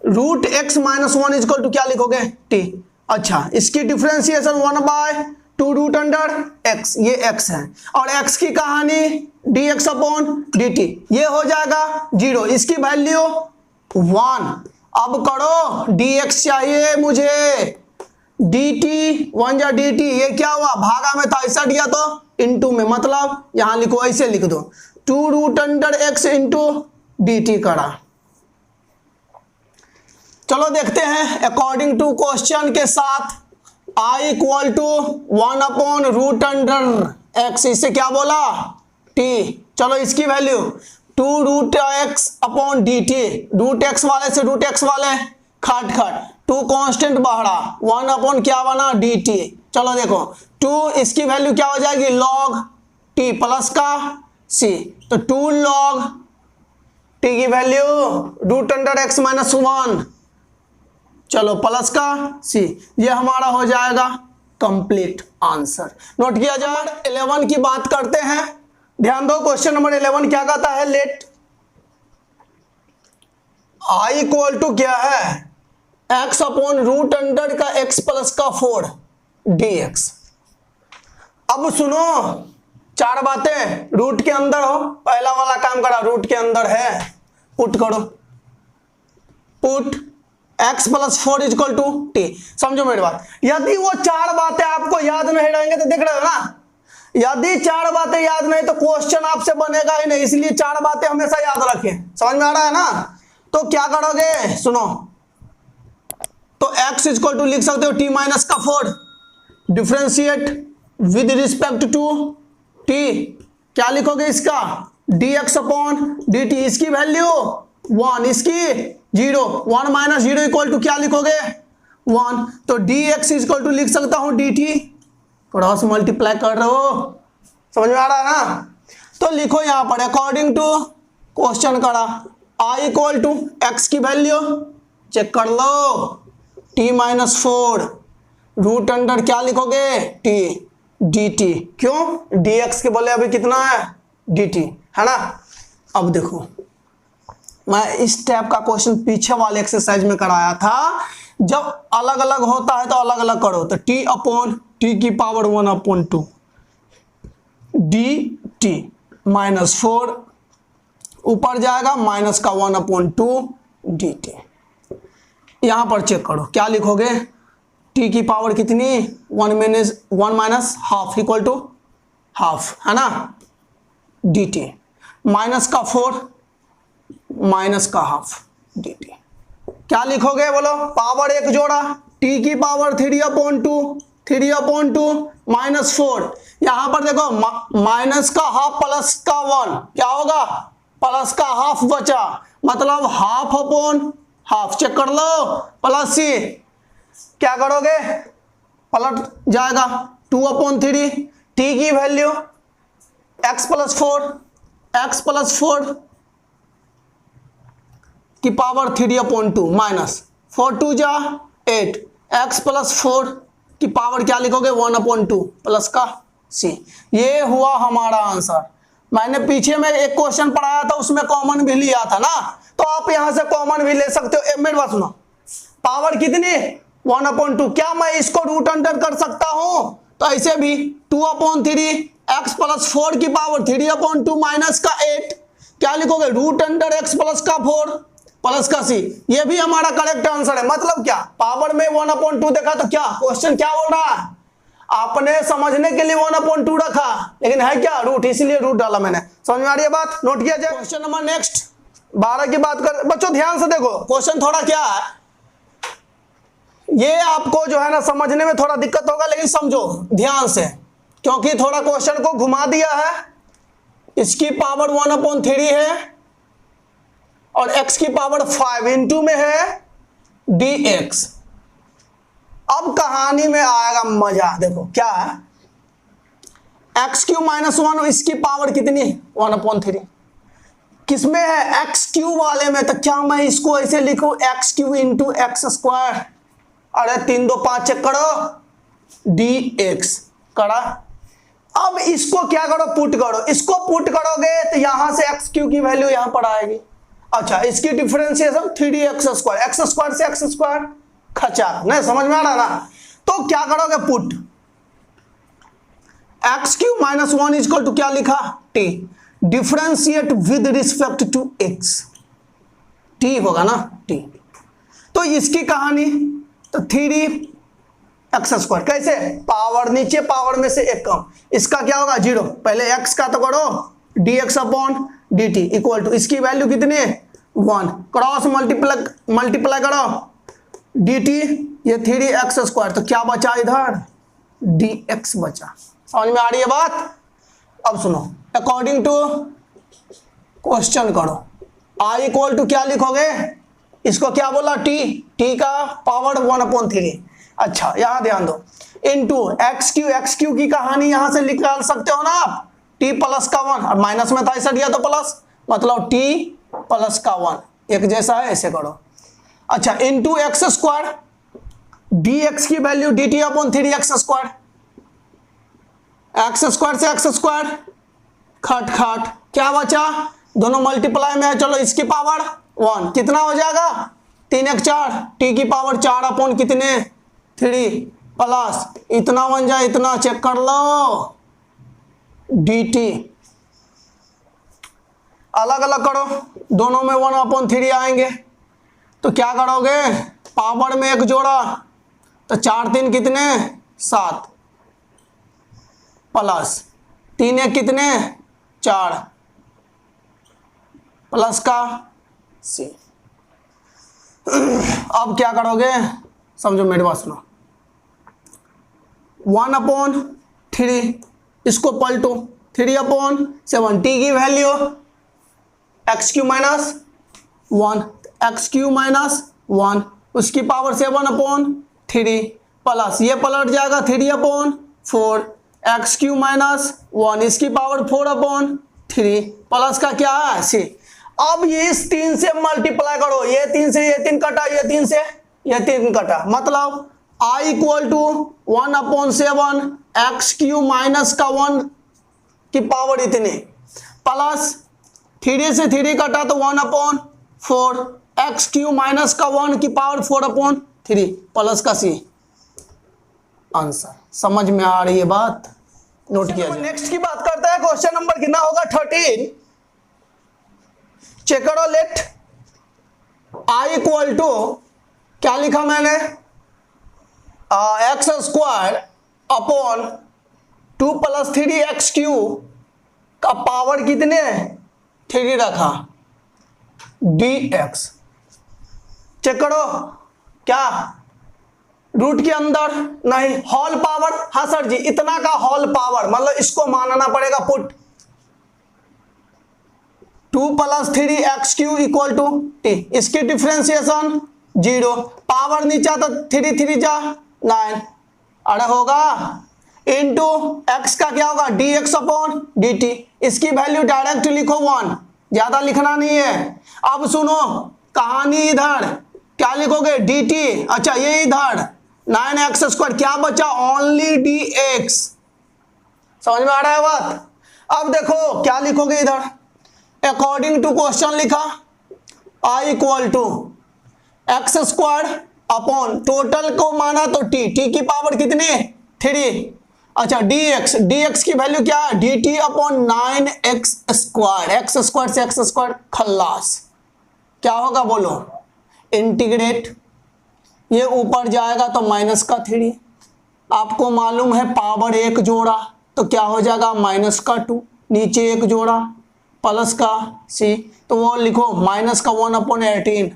root x minus 1 equal to क्या लिखोगे t। अच्छा इसकी डिफरेंशिएशन 1/2 रूट अंडर x, ये x है, और x की कहानी dx/dt, ये हो जाएगा 0, इसकी वैल्यू 1। अब करो dx चाहिए मुझे, dt 1 जा dt, ये क्या हुआ भागा में था, ऐसा दिया तो इनटू में, मतलब यहां लिखो, ऐसे लिख दो 2√x इंटू dt करा। चलो देखते हैं अकॉर्डिंग टू क्वेश्चन के साथ I इक्वल टू 1/√x, इससे क्या बोला t। चलो इसकी वैल्यू 2√x/dt, रूट x वाले से रूट x वाले खट खट, 2 कांस्टेंट बाहरा, 1/ क्या बना dt। चलो देखो 2, इसकी वैल्यू क्या हो जाएगी log t प्लस का c, तो 2 log t की वैल्यू √x माइनस 1, चलो प्लस का c, ये हमारा हो जाएगा कंप्लीट आंसर। नोट किया जाए। 11 की बात करते हैं, ध्यान दो, क्वेश्चन नंबर 11 क्या कहता है, लेट I इक्वल टू क्या है x/√का x प्लस का 4 dx। अब सुनो 4 बातें, रूट के अंदर हो, पहला वाला काम करा, रूट के अंदर है, पुट करो, put x plus 4 equal to t. समझो मेरी बात, यदि वो चार बातें आपको याद नहीं रहेंगे तो देख रहे हो ना, यदि चार बातें याद नहीं तो क्वेश्चन आपसे बनेगा ही नहीं, इसलिए चार बातें हमेशा याद रखें। समझ में आ रहा है ना? तो क्या करोगे सुनो, तो x इक्वल टू लिख सकते हो t माइनस का 4, differentiate with respect to t, क्या लिखोगे इसका dx अपॉन dt, इसकी वैल्यू 1, इसकी 0, 1 माइनस 0 इक्वल टू क्या लिखोगे 1, तो dx इक्वल टू लिख सकता हूं dt, क्रॉस मल्टीप्लाई कर रहे हो। समझ में आ रहा है ना? तो लिखो यहां पर अकॉर्डिंग टू क्वेश्चन करा i इक्वल टू x की वैल्यू चेक कर लो t माइनस 4 रूट अंडर क्या लिखोगे t dt, क्यों dx के बोले अभी कितना है dt है ना। अब देखो मैं इस टाइप का क्वेश्चन पीछे वाले एक्सरसाइज में कराया था, जब अलग अलग होता है तो अलग अलग करो, तो t अपॉन टी की पावर 1 अपॉन 2 dt माइनस 4 ऊपर जाएगा माइनस का 1 अपॉन 2 dt। यहां पर चेक करो क्या लिखोगे, t की पावर कितनी 1 minus half equal to half है ना dt, माइनस का 4 माइनस का हाफ dt, क्या लिखोगे बोलो, पावर एक जोड़ा t की पावर 3 अपॉन 2 माइनस 4, यहां पर देखो माइनस का हाफ प्लस का 1 क्या होगा प्लस का हाफ बचा, मतलब हाफ अपॉन हाफ, चेक कर लो प्लस सी, क्या करोगे पलट जाएगा 2 अपॉन 3, टी की वैल्यू x प्लस 4 की पावर 3 अपॉन 2 माइनस 4 2 जा 8, x प्लस 4 की पावर क्या लिखोगे 1 अपॉन 2 प्लस का c। ये हुआ हमारा आंसर। मैंने पीछे में एक क्वेश्चन पढ़ाया था उसमें कॉमन भी लिया था ना, तो आप यहां से कॉमन भी ले सकते हो। मेरी बात सुनो, पावर कितनी 1 अपॉन 2, क्या मैं इसको रूट अंडर कर सकता हूं, तो ऐसे भी 2 अपॉन 3 x प्लस 4 की पावर 3 अपॉन 2 माइनस का 8, क्या लिखोगे रूट अंडर x प्लस का 4 प्लस का c। ये भी हमारा करेक्ट आंसर है। मतलब क्या, पावर में 1 अपॉन 2 देखा तो क्या क्वेश्चन क्या बोल रहा है, आपने समझने के लिए 1 अपॉन 2 रखा, लेकिन है क्या रूट, इसलिए रूट डाला मैंने। समझ में आ रही है बात, नोट किया जाए। क्वेश्चन नंबर नेक्स्ट 12 की बात कर बच्चों, ध्यान से देखो क्वेश्चन थोड़ा क्या है, ये आपको जो है ना समझने में थोड़ा दिक्कत होगा, लेकिन समझो ध्यान से, क्योंकि थोड़ा क्वेश्चन को घुमा दिया है। इसकी पावर 1 अपॉन 3 है और x की पावर 5 इंटू में है dx। अब कहानी में आएगा मजा, देखो क्या है एक्स क्यू माइनस 1, इसकी पावर कितनी 1 अपॉन 3, किसमें है एक्स क्यू वाले में, तो क्या मैं इसको ऐसे लिखूं x Q into x square, अरे 3 2 5 चेक करो dx करा। अब इसको क्या करो पुट करो, इसको पुट करोगे तो यहां से एक्स क्यू की वैल्यू यहां पर आएगी। अच्छा इसकी differentiation 3x square, x square से एक्स स्क्वायर खचा, नहीं समझ में आ रहा ना। तो क्या करोगे put x cube minus 1 equal to क्या लिखा t, differentiate with respect to x, t होगा ना t। तो इसकी कहानी तो 3x स्क्वायर, कैसे पावर नीचे पावर में से एक कम, इसका क्या होगा 0, पहले x का तो करो dx upon dt equal to इसकी वैल्यू कितनी है 1, क्रॉस मल्टीप्लाई करो dt, ये 3x स्क्वायर, तो क्या बचा इधर dx बचा। समझ में आ रही है बात। अब सुनो अकॉर्डिंग टू क्वेश्चन करो, i इक्वल टू क्या लिखोगे, इसको क्या बोला t का पावर 1 अपॉन 3। अच्छा यहां ध्यान दो, इनटू एक्स क्यू की कहानी यहां से निकाल सकते हो ना आप, t प्लस का 1 और माइनस में था ऐसा दिया तो प्लस, मतलब t प्लस का 1 एक जैसा है, ऐसे करो। अच्छा इनटू एक्स स्क्वायर, dx की value dt upon 3x square, x square से एक्स स्क्वायर खट खट, क्या बचा दोनों मल्टीप्लाई में है, चलो इसकी पावर 1 कितना हो जाएगा 3 1 4, t की पावर 4 अपॉन कितने 3 प्लस इतना बन जाए इतना, चेक कर लो dt, अलग अलग करो दोनों में 1 अपॉन 3 आएंगे, तो क्या करोगे, पावर में एक जोड़ा, तो 4 3 कितने 7, प्लस 3 1 कितने 4, प्लस का सी। अब क्या करोगे, समझो मेरी बात सुनो, 1/3 इसको पलटो, 3/7, टी की value x cube minus 1, x cube minus 1 उसकी पावर 7/3 प्लस ये पलट जाएगा 3/4, एक्स क्यू माइनस 1 इसकी पावर 4/3 प्लस का क्या है सी। अब ये इस 3 से मल्टीप्लाई करो, ये 3 से ये 3 कटा, ये 3 से ये 3 कटा, मतलब I equal to 1/7 x cube minus का 1 की पावर इतने, प्लस 3 से 3 कटा तो 1/4 एक्स क्यू माइनस का 1 की पावर 4/3 प्लस का सी। आंसर समझ में आ रही है बात, नोट किया जाए। नेक्स्ट की बात करते हैं, क्वेश्चन नंबर कितना होगा 13। चेक करो, लेट I इक्वल टू क्या लिखा मैंने, x square upon 2 + 3 x Q का पावर कितने 3 रखा dx। चेक करो, क्या रूट के अंदर नहीं, होल पावर, हाँ सर जी इतना का होल पावर, मतलब इसको मानना पड़ेगा put 2 + 3 x cube equal to t, इसकी डिफ्रेंसिएशन 0, पावर नीचा तो 3 3 जा 9, अरे होगा इनटू एक्स का क्या होगा dx/dt, इसकी वैल्यू डायरेक्ट लिखो 1, ज्यादा लिखना नहीं है। अब सुनो कहानी, इधर क्या लिखोगे dt, अच्छा ये इधर 9x², क्या बचा ओनली dx, समझ में आ रहा है बात। अब देखो क्या लिखोगे इधर, अकॉर्डिंग टू क्वेश्चन लिखा I equal to x² upon total को माना तो t की पावर कितने 3, अच्छा dx की वैल्यू क्या है dt/9x², x² से x² खल्लास, क्या होगा बोलो इंटीग्रेट, ये ऊपर जाएगा तो माइनस का 3, आपको मालूम है पावर एक जोड़ा तो क्या हो जाएगा माइनस का 2, नीचे एक जोड़ा प्लस का सी, तो वो लिखो माइनस का 1/18,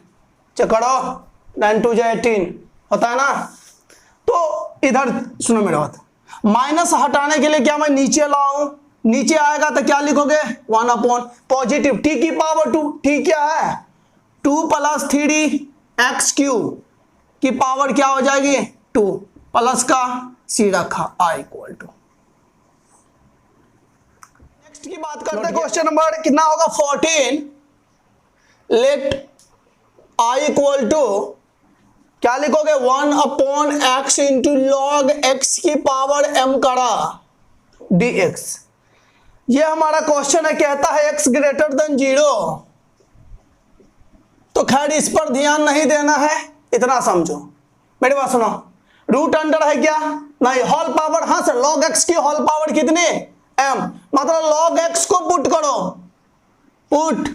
चेक करो 9 2 18 होता है ना। तो इधर सुनो मेरी बात, माइनस हटाने के लिए क्या मैं नीचे लाऊं, नीचे आएगा तो क्या लिखोगे 1 पॉजिटिव टी की पावर 2, टी क्या है 2 + 3 एक्स क्यू की पावर क्या हो जाएगी 2 प्लस का सी रखा I इक्वल टू। नेक्स्ट की बात करते हैं, क्वेश्चन नंबर कितना होगा 14, लेट I इक्वल टू क्या लिखोगे 1/x इंटू लॉग x की पावर m करा dx। ये हमारा क्वेश्चन है, कहता है x ग्रेटर देन 0, तो खैर इस पर ध्यान नहीं देना है, इतना समझो मेरी बात सुनो, रूट अंडर है क्या नहीं, होल पावर, हाँ सर लॉग x की होल पावर कितनी m, मतलब लॉग x को पुट करो, put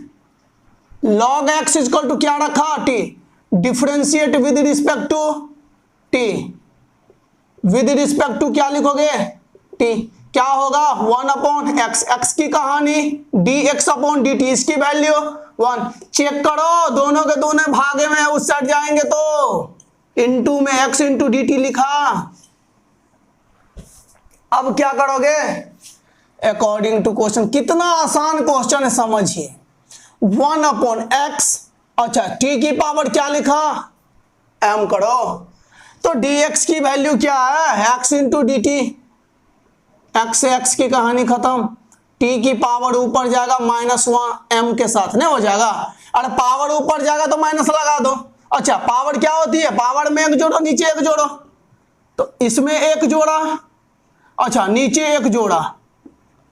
log x equal to क्या रखा t, differentiate with respect to t, with respect to क्या लिखोगे t, क्या होगा 1/x, x की कहानी dx/dt, इसकी वैल्यू 1, चेक करो दोनों के दोनों भागे में उस साइड जाएंगे तो इनटू में x इंटू dt लिखा। अब क्या करोगे अकॉर्डिंग टू क्वेश्चन, कितना आसान क्वेश्चन है समझिए, 1/x, अच्छा t की पावर क्या लिखा m करो, तो dx की वैल्यू क्या है x into D T, x से x की कहानी खत्म, t की पावर ऊपर जाएगा -1 m के साथ नहीं हो जाएगा, अरे पावर ऊपर जाएगा तो माइनस लगा दो, अच्छा पावर क्या होती है, पावर में एक जोड़ो नीचे एक जोड़ो, तो इसमें एक जोड़ा, अच्छा नीचे एक जोड़ा,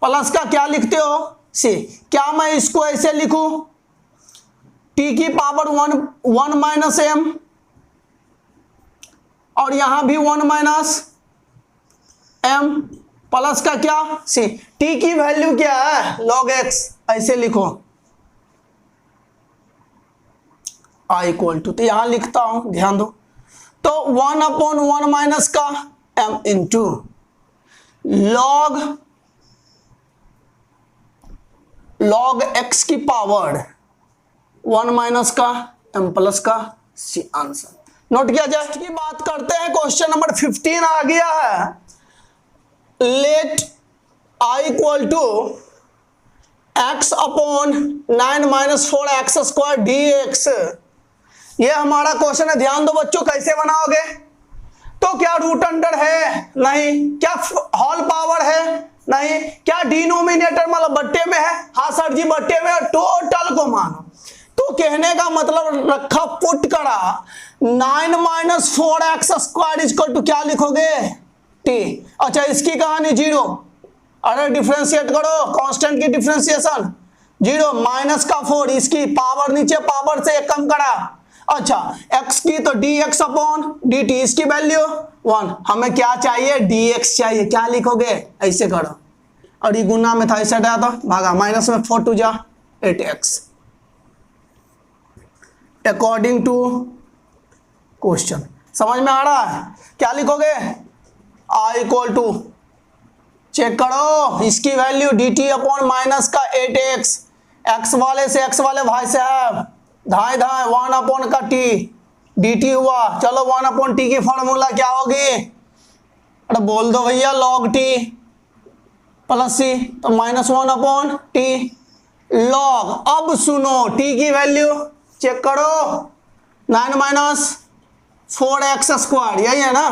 प्लस का क्या लिखते हो सी, क्या मैं इसको ऐसे लिखूं t की पावर 1 माइनस m, और यहां भी 1 माइनस m, प्लस का क्या सी, t की वैल्यू क्या है log x, ऐसे लिखो आई इक्वल टू, तो यहां लिखता हूं, ध्यान दो, तो 1/1 माइनस का m इंटू log x की पावर 1 माइनस का m प्लस का c आंसर। नोट किया जाए। की बात करते हैं, क्वेश्चन नंबर 15 आ गया है। Let i equal to x/9 minus 4x² dx, ये हमारा क्वेश्चन है। ध्यान दो बच्चों, कैसे बनाओगे? तो क्या रूट अंडर है? नहीं। क्या होल पावर है? नहीं। क्या डिनोमिनेटर मतलब बट्टे में है? हाँ सर जी बट्टे में। टोटल को मानो। तो कहने का मतलब रखा, पुट करा 9 माइनस 4x² इक्वल टू क्या लिखोगे? t। अच्छा इसकी कहानी 0, अरे डिफरेंशिएट करो, कांस्टेंट की डिफरेंशिएशन 0 माइनस का 4, इसकी पावर नीचे पावर से एक कम करा। अच्छा x की तो dx/dt, इसकी वैल्यू 1। हमें क्या चाहिए? dx चाहिए। क्या लिखोगे? ऐसे करो, और ये गुना में था, ऐसे हटाया था, भागा, माइनस में 4 2 जा 8x। अकॉर्डिंग टू क्वेश्चन समझ में आ रहा है? क्या लिखोगे? i इक्वल टू, चेक करो, इसकी वैल्यू dt/ माइनस का 8x, x वाले से x वाले भाई साहब धाए 1 का t dt हुआ। चलो 1/t की फॉर्मूला क्या होगी? अरे बोल दो भैया, log t प्लस c, तो -1/t log। अब सुनो, t की वैल्यू चेक करो, 9 माइनस 4x², यही है ना,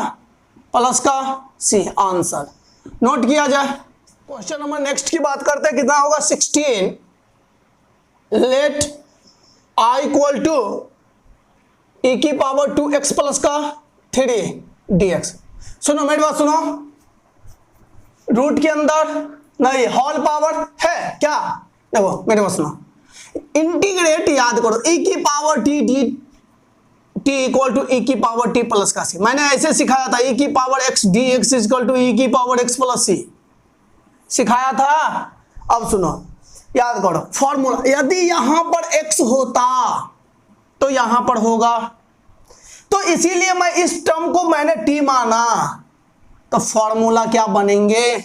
प्लस का c आंसर। नोट किया जाए। क्वेश्चन नंबर नेक्स्ट की बात करते हैं, कितना होगा? 16। Let i equal to e की पावर 2x प्लस का 3 dx। सुनो मेरी बात सुनो, रूट के अंदर नहीं, होल पावर है क्या? देखो मेरी बात सुनो, इंटीग्रेट याद करो, e की power t equal to e की पावर t प्लस का c। मैंने ऐसे सिखाया था, e की power x dx equal to e की पावर x प्लस c सिखाया था। अब सुनो, याद करो फॉर्मूला, यदि यहां पर x होता तो यहां पर होगा, तो इसीलिए मैं इस टर्म को मैंने t माना, तो फॉर्मूला क्या बनेंगे?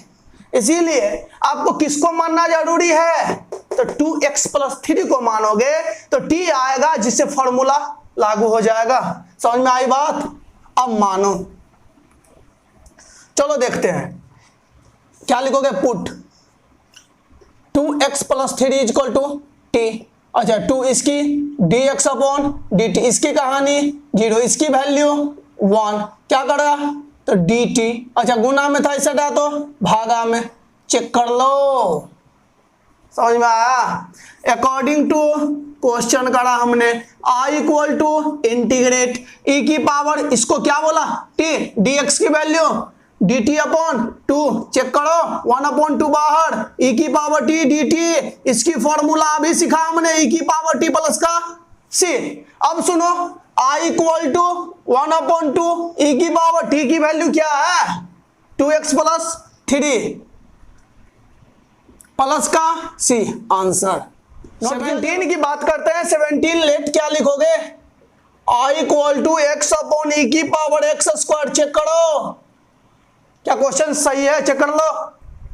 इसीलिए आपको किसको मानना जरूरी है? तो 2x प्लस 3 को मानोगे तो t आएगा, जिससे फॉर्मूला लागू हो जाएगा। समझ में आई बात? अब मानो, चलो देखते हैं क्या लिखोगे। Put 2x plus 3 equal to t। अच्छा 2 इसकी dx/dt, इसकी कहानी 0, इसकी वैल्यू 1, क्या करा? तो dt। अच्छा गुना में था, इसे हटा तो भागा में, चेक कर लो। समझ में आया? अकॉर्डिंग टू क्वेश्चन करा हमने, i equal to integrate e की पावर, इसको क्या बोला? t, dx की वैल्यू dt/2, चेक करो 1/2 बाहर, e की पावर t dt, इसकी फॉर्मूला अभी सिखा हमने, e की पावर t प्लस का c। अब सुनो, i इक्वल टू 1/2 e की पावर t की वैल्यू क्या है? 2x प्लस 3 प्लस का c आंसर। 17 की बात करते हैं। 17 लेट क्या लिखोगे? i इक्वल टू x/e की पावर x²। चेक करो क्या क्वेश्चन सही है, चेक कर लो।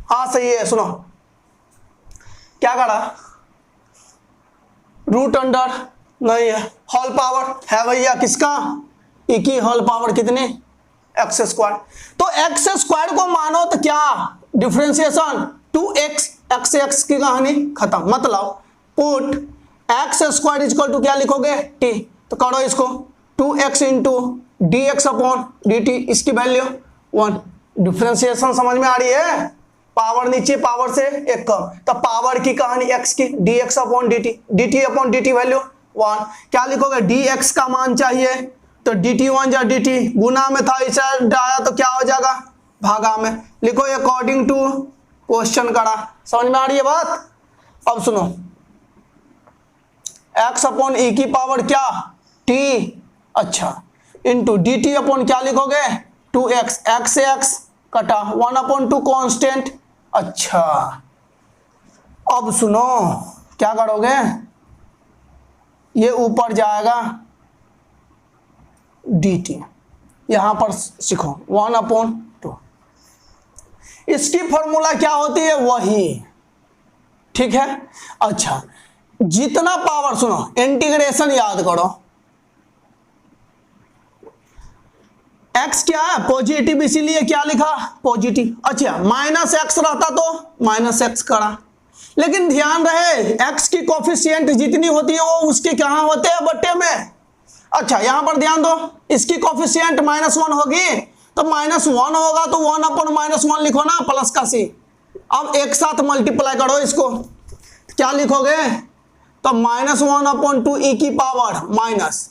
हाँ सही है। सुनो क्या करा, रूट अंडर नहीं है, होल पावर है भैया, किसका? e की होल पावर कितनी? x²। तो x² को मानो तो क्या डिफरेंशिएशन 2x, x से x की कहानी खत्म। मतलब पुट x² इक्वल टू क्या लिखोगे? t। तो करो इसको 2x इंटू dx/dt, इसकी वैल्यू 1। डिफरेंशिएशन समझ में आ रही है? पावर नीचे पावर से एक कम, तो पावर की कहानी x की dx/dt, dt/dt वैल्यू 1। क्या लिखोगे? dx का मान चाहिए तो dt1 या dt, गुना में था इसे आया तो क्या हो जाएगा? भागा में। लिखो अकॉर्डिंग टू क्वेश्चन करा। समझ में आ रही है बात? अब सुनो, x/e की पावर क्या? t। अच्छा इंटू dt/ क्या लिखोगे? 2x, x से x कटा 1/2 कांस्टेंट। अच्छा अब सुनो क्या करोगे, ये ऊपर जाएगा डी टी, यहां पर सीखो 1/2। इसकी फॉर्मूला क्या होती है, वही, ठीक है। अच्छा, जितना पावर, सुनो इंटीग्रेशन याद करो, x क्या है, पॉजिटिव, इसीलिए क्या लिखा, पॉजिटिव। अच्छा, -x रहता तो -x करा, लेकिन ध्यान रहे x की कोफिशिएंट जितनी होती है वो उसके कहां होते हैं, बट्टे में। अच्छा, यहां पर ध्यान दो, इसकी कोफिशिएंट -1 होगी तो -1 होगा तो 1/-1 लिखो ना, प्लस का c। अब एक साथ मल्टीप्लाई करो इसको, क्या लिखोगे, तो -1/2 e की पावर माइनस,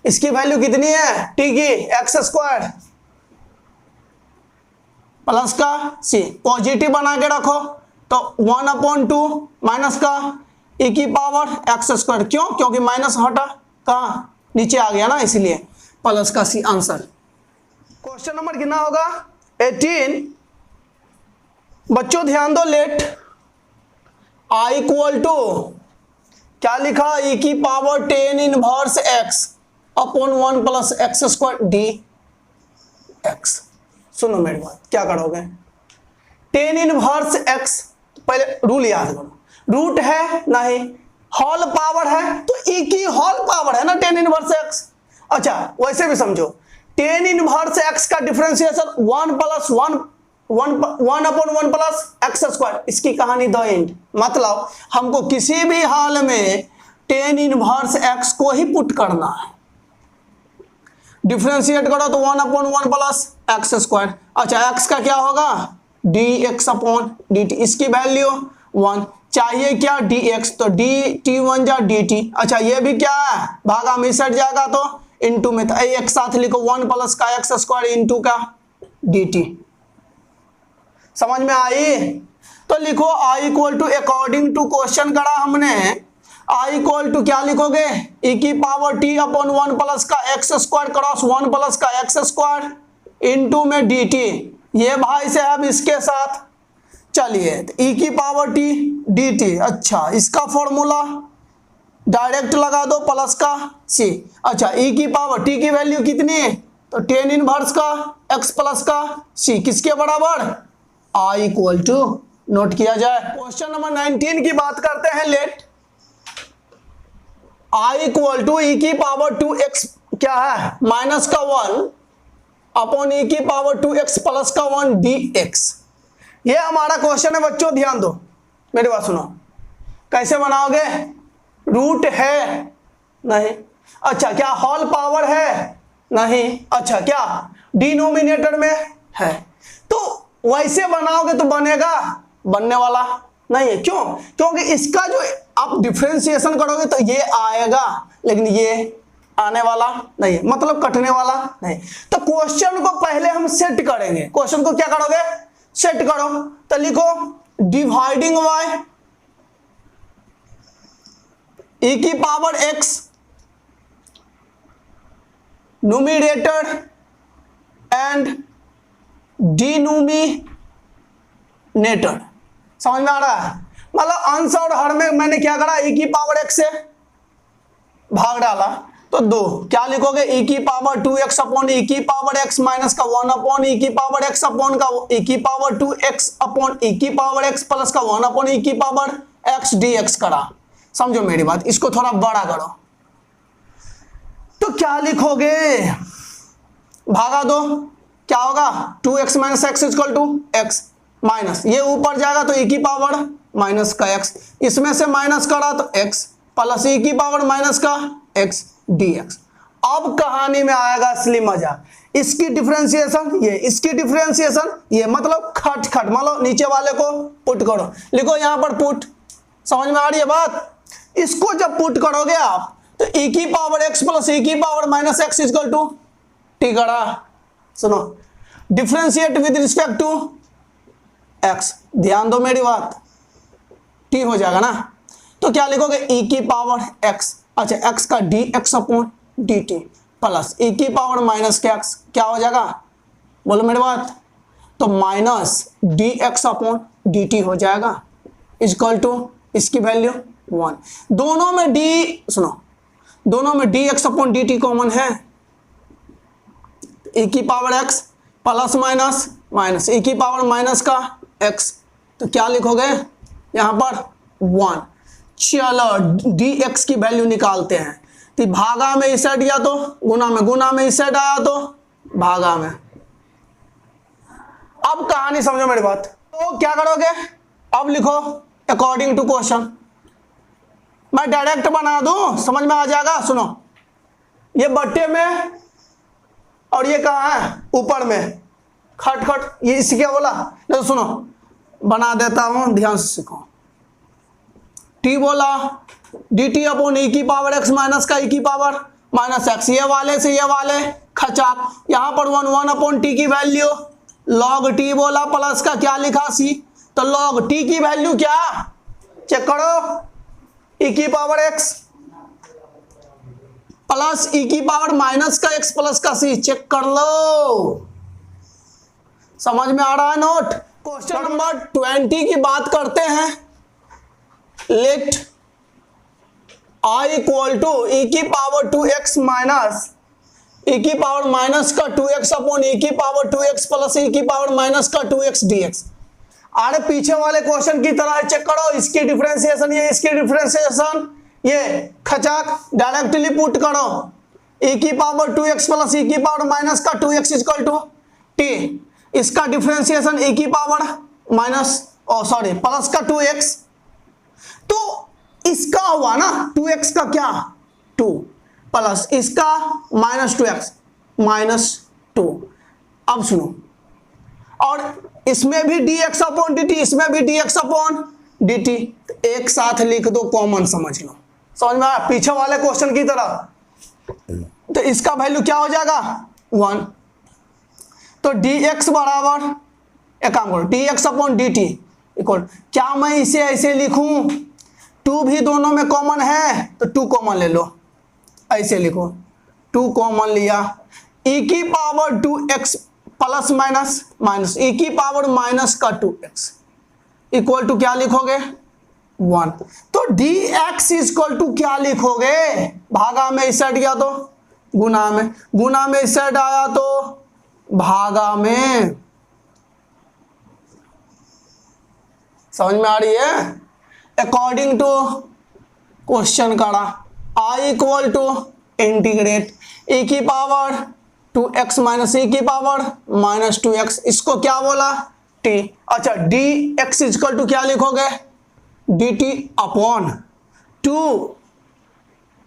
इसकी वैल्यू कितनी है, t की x² प्लस का c, पॉजिटिव बना के रखो तो 1/2 माइनस का e की पावर x²। क्यों, क्योंकि माइनस हटा कहां, नीचे आ गया ना, इसलिए प्लस का c आंसर। क्वेश्चन नंबर कितना होगा, 18। बच्चों ध्यान दो, लेट i इक्वल टू क्या लिखा, e की power tan inverse x upon 1 plus x² dx। सुनो मेरी बात, क्या करोगे, tan इनवर्स x, पहले रूल याद करो, रूट है नहीं, होल पावर है तो e की होल पावर है ना tan इनवर्स x। अच्छा, वैसे भी समझो, tan इनवर्स x का डिफरेंशिएशन 1/1 प्लस x², इसकी कहानी द एंड। मतलब हमको किसी भी हाल में tan इनवर्स x को ही पुट करना है, डिफरेंशिएट करो तो 1/1 प्लस x²। अच्छा, x का क्या होगा, dx/dt, इसकी वैल्यू 1, चाहिए क्या dx, तो dt1 जा dt। अच्छा, ये भी क्या है, भागा मिसट जाएगा तो इनटू में, तो एक साथ लिखो 1 प्लस का x² इनटू का dt। समझ में आई, तो लिखो i equal to, according to question करा हमने, i इक्वल टू क्या लिखोगे, e की पावर t अपॉन 1 प्लस का x² क्रॉस 1 प्लस का x² इनटू में dt। ये भाई साहब इसके साथ चलिए, e की पावर t dt। अच्छा, इसका फॉर्मूला डायरेक्ट लगा दो, प्लस का c। अच्छा, e की पावर t की वैल्यू कितनी है, तो tan इनवर्स का x प्लस का c, किसके बराबर, i इक्वल टू, नोट किया जाए। क्वेश्चन नंबर 19 की बात करते हैं, let i equal to e की पावर 2x क्या है, माइनस का 1 अपॉन e की पावर 2x प्लस का 1 dx। ये हमारा क्वेश्चन है बच्चों, ध्यान दो, मेरी बात सुनो, कैसे बनाओगे, रूट है नहीं, अच्छा क्या होल पावर है नहीं, अच्छा क्या डिनोमिनेटर में है, तो वैसे बनाओगे तो बनेगा, बनने वाला नहीं है। क्यों, क्योंकि इसका जो आप डिफरेंशिएशन करोगे तो ये आएगा, लेकिन ये आने वाला नहीं है, मतलब कटने वाला नहीं। तो क्वेश्चन को पहले हम सेट करेंगे, क्वेश्चन को क्या करोगे, सेट करो, तो लिखो डिवाइडिंग बाय e की power x numerator and denominator. समझ में आ रहा है, मतलब अंश और हर में मैंने क्या करा, e की पावर x से भाग डाला तो 2, क्या लिखोगे, e की पावर 2x अपॉन e की पावर x माइनस का 1 अपॉन e की पावर x अपॉन का e की पावर 2x अपॉन e की पावर x प्लस का 1 अपॉन e की पावर x dx करा। समझो मेरी बात, इसको थोड़ा बड़ा करो, तो क्या लिखोगे, भागा दो, क्या होगा, 2x minus x equal to x minus, ये ऊपर जाएगा तो e की पावर माइनस का x, इसमें से माइनस करा तो x प्लस e की पावर माइनस का x dx। अब कहानी में आएगा असली मजा, इसकी डिफरेंशिएशन ये, इसकी डिफरेंशिएशन ये, मतलब खट खट, मतलब नीचे वाले को पुट करो, लिखो यहां पर पुट। समझ में आ रही है बात, इसको जब पुट करोगे आप तो e की पावर x प्लस e की power minus x equal to t करा। सुनो, differentiate with respect to x, ध्यान दो मेरी बात, t हो जाएगा ना, तो क्या लिखोगे, e की पावर x, अच्छा x का dx upon dt plus e की पावर माइनस के x, क्या हो जाएगा, बोलो मेरी बात, तो माइनस dx अपॉन dt हो जाएगा इक्वल टू, इसकी वैल्यू 1। दोनों में d, सुनो, दोनों में dx अपॉन dt कॉमन है, e की power x plus minus minus e की पावर माइनस का x, तो क्या लिखोगे यहाँ पर 1। चलो dx की वैल्यू निकालते हैं, तो भागा में इस साइड या तो गुना में, गुना में इस साइड आया तो भागा में। अब कहानी समझो मेरी बात, तो क्या करोगे, अब लिखो अकॉर्डिंग टू क्वेश्चन। मैं डायरेक्ट बना दूं, समझ में आ जाएगा। सुनो, ये बट्टे में और ये कहाँ है, ऊपर में, खट खट, ये इसी क्या बोला, तो सुनो बना देता हूं, ध्यान से सीखो। t बोला dt अपॉन e की पावर x माइनस का e की पावर माइनस x, ये वाले से ये वाले खचाक, यहां पर 1 अपॉन t की वैल्यू log t बोला, प्लस का क्या लिखा c, तो log t की वैल्यू क्या, चेक करो, e की पावर x प्लस e की पावर माइनस का x प्लस का c, चेक कर लो, समझ में आ रहा है नोट। क्वेश्चन नंबर 20 की बात करते हैं। Let i equal to e की पावर 2x माइनस e की पावर माइनस का 2x अपॉन e की पावर 2x प्लस e की पावर माइनस का 2x dx। अरे पीछे वाले क्वेश्चन की तरह चेक करो, इसकी डिफरेंशिएशन ये, इसकी डिफरेंशिएशन ये, खचाक डायरेक्टली पुट करो, e की पावर 2x प्लस e की पावर माइनस का 2x इक्वल टू t, इसका डिफरेंशिएशन e की पावर माइनस सॉरी प्लस का 2x, तो इसका हुआ ना 2x का क्या 2 प्लस इसका माइनस 2x माइनस 2। अब सुनो, और इसमें भी dx अपॉन dt, इसमें भी dx अपॉन dt, एक साथ लिख दो, कॉमन समझ लो, समझ में आया, पीछे वाले क्वेश्चन की तरह। तो इसका वैल्यू क्या हो जाएगा 1, तो dx बराबर, एक काम करो, dx अपॉन dt इक्वल, क्या मैं इसे ऐसे लिखूं, 2 भी दोनों में कॉमन है तो 2 कॉमन ले लो, ऐसे लिखो, 2 कॉमन लिया, e की power 2x plus minus minus e की पावर माइनस का 2x इक्वल टू क्या लिखोगे 1, तो dx इक्वल टू क्या लिखोगे, भागा में इस साइड गया तो गुना में, गुना में इस साइड आया तो भागा में, समझ में आ रही है। अकॉर्डिंग टू क्वेश्चन करा, i equal to integrate e की पावर 2x माइनस e की पावर माइनस 2x, इसको क्या बोला t। अच्छा dx इक्वल टू क्या लिखोगे dt अपॉन 2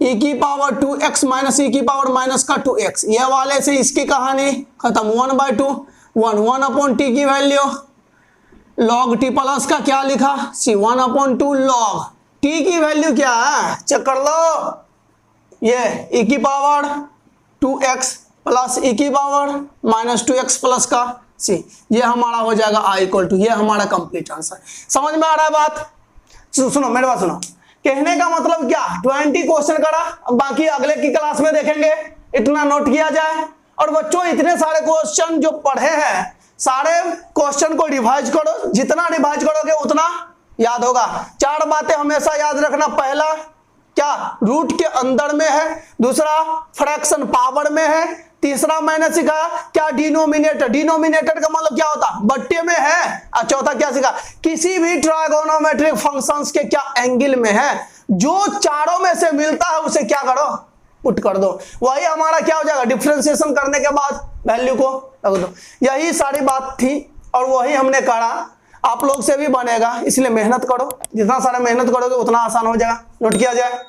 e की पावर 2x माइनस e की पावर माइनस का 2x, ये वाले से इसकी कहानी खत्म, 1/2 1 अपॉन t की वैल्यू log t प्लस का क्या लिखा c 1/2 log t की वैल्यू क्या है, चेक कर लो, ये e की पावर 2x प्लस e की पावर माइनस 2x प्लस का c, ये हमारा हो जाएगा i इक्वल टू, ये हमारा कंप्लीट आंसर। समझ में आ रहा है बात। सुनो मेरे बात सुनो, कहने का मतलब क्या, 20 क्वेश्चन करा, बाकी अगले की क्लास में देखेंगे, इतना नोट किया जाए। और बच्चों इतने सारे क्वेश्चन जो पढ़े हैं, सारे क्वेश्चन को रिवाइज करो, जितना रिवाइज करोगे उतना याद होगा। 4 बातें हमेशा याद रखना, पहला क्या रूट के अंदर में है, दूसरा फ्रैक्शन पावर में है, तीसरा मैंने सिखाया क्या डिनोमिनेटर, डिनोमिनेटर का मतलब क्या होता बट्टे में है, और चौथा क्या सीखा किसी भी ट्राइगोनोमेट्रिक फंक्शंस के क्या एंगल में है, जो चारों में से मिलता है उसे क्या करो पुट कर दो, वही हमारा क्या हो जाएगा डिफरेंशिएशन करने के बाद वैल्यू को रख दो। यही सारी बात थी और वही हमने करा, आप लोग से भी बनेगा, इसलिए मेहनत करो, जितना सारा मेहनत करोगे उतना आसान हो जाएगा। नोट किया जाए।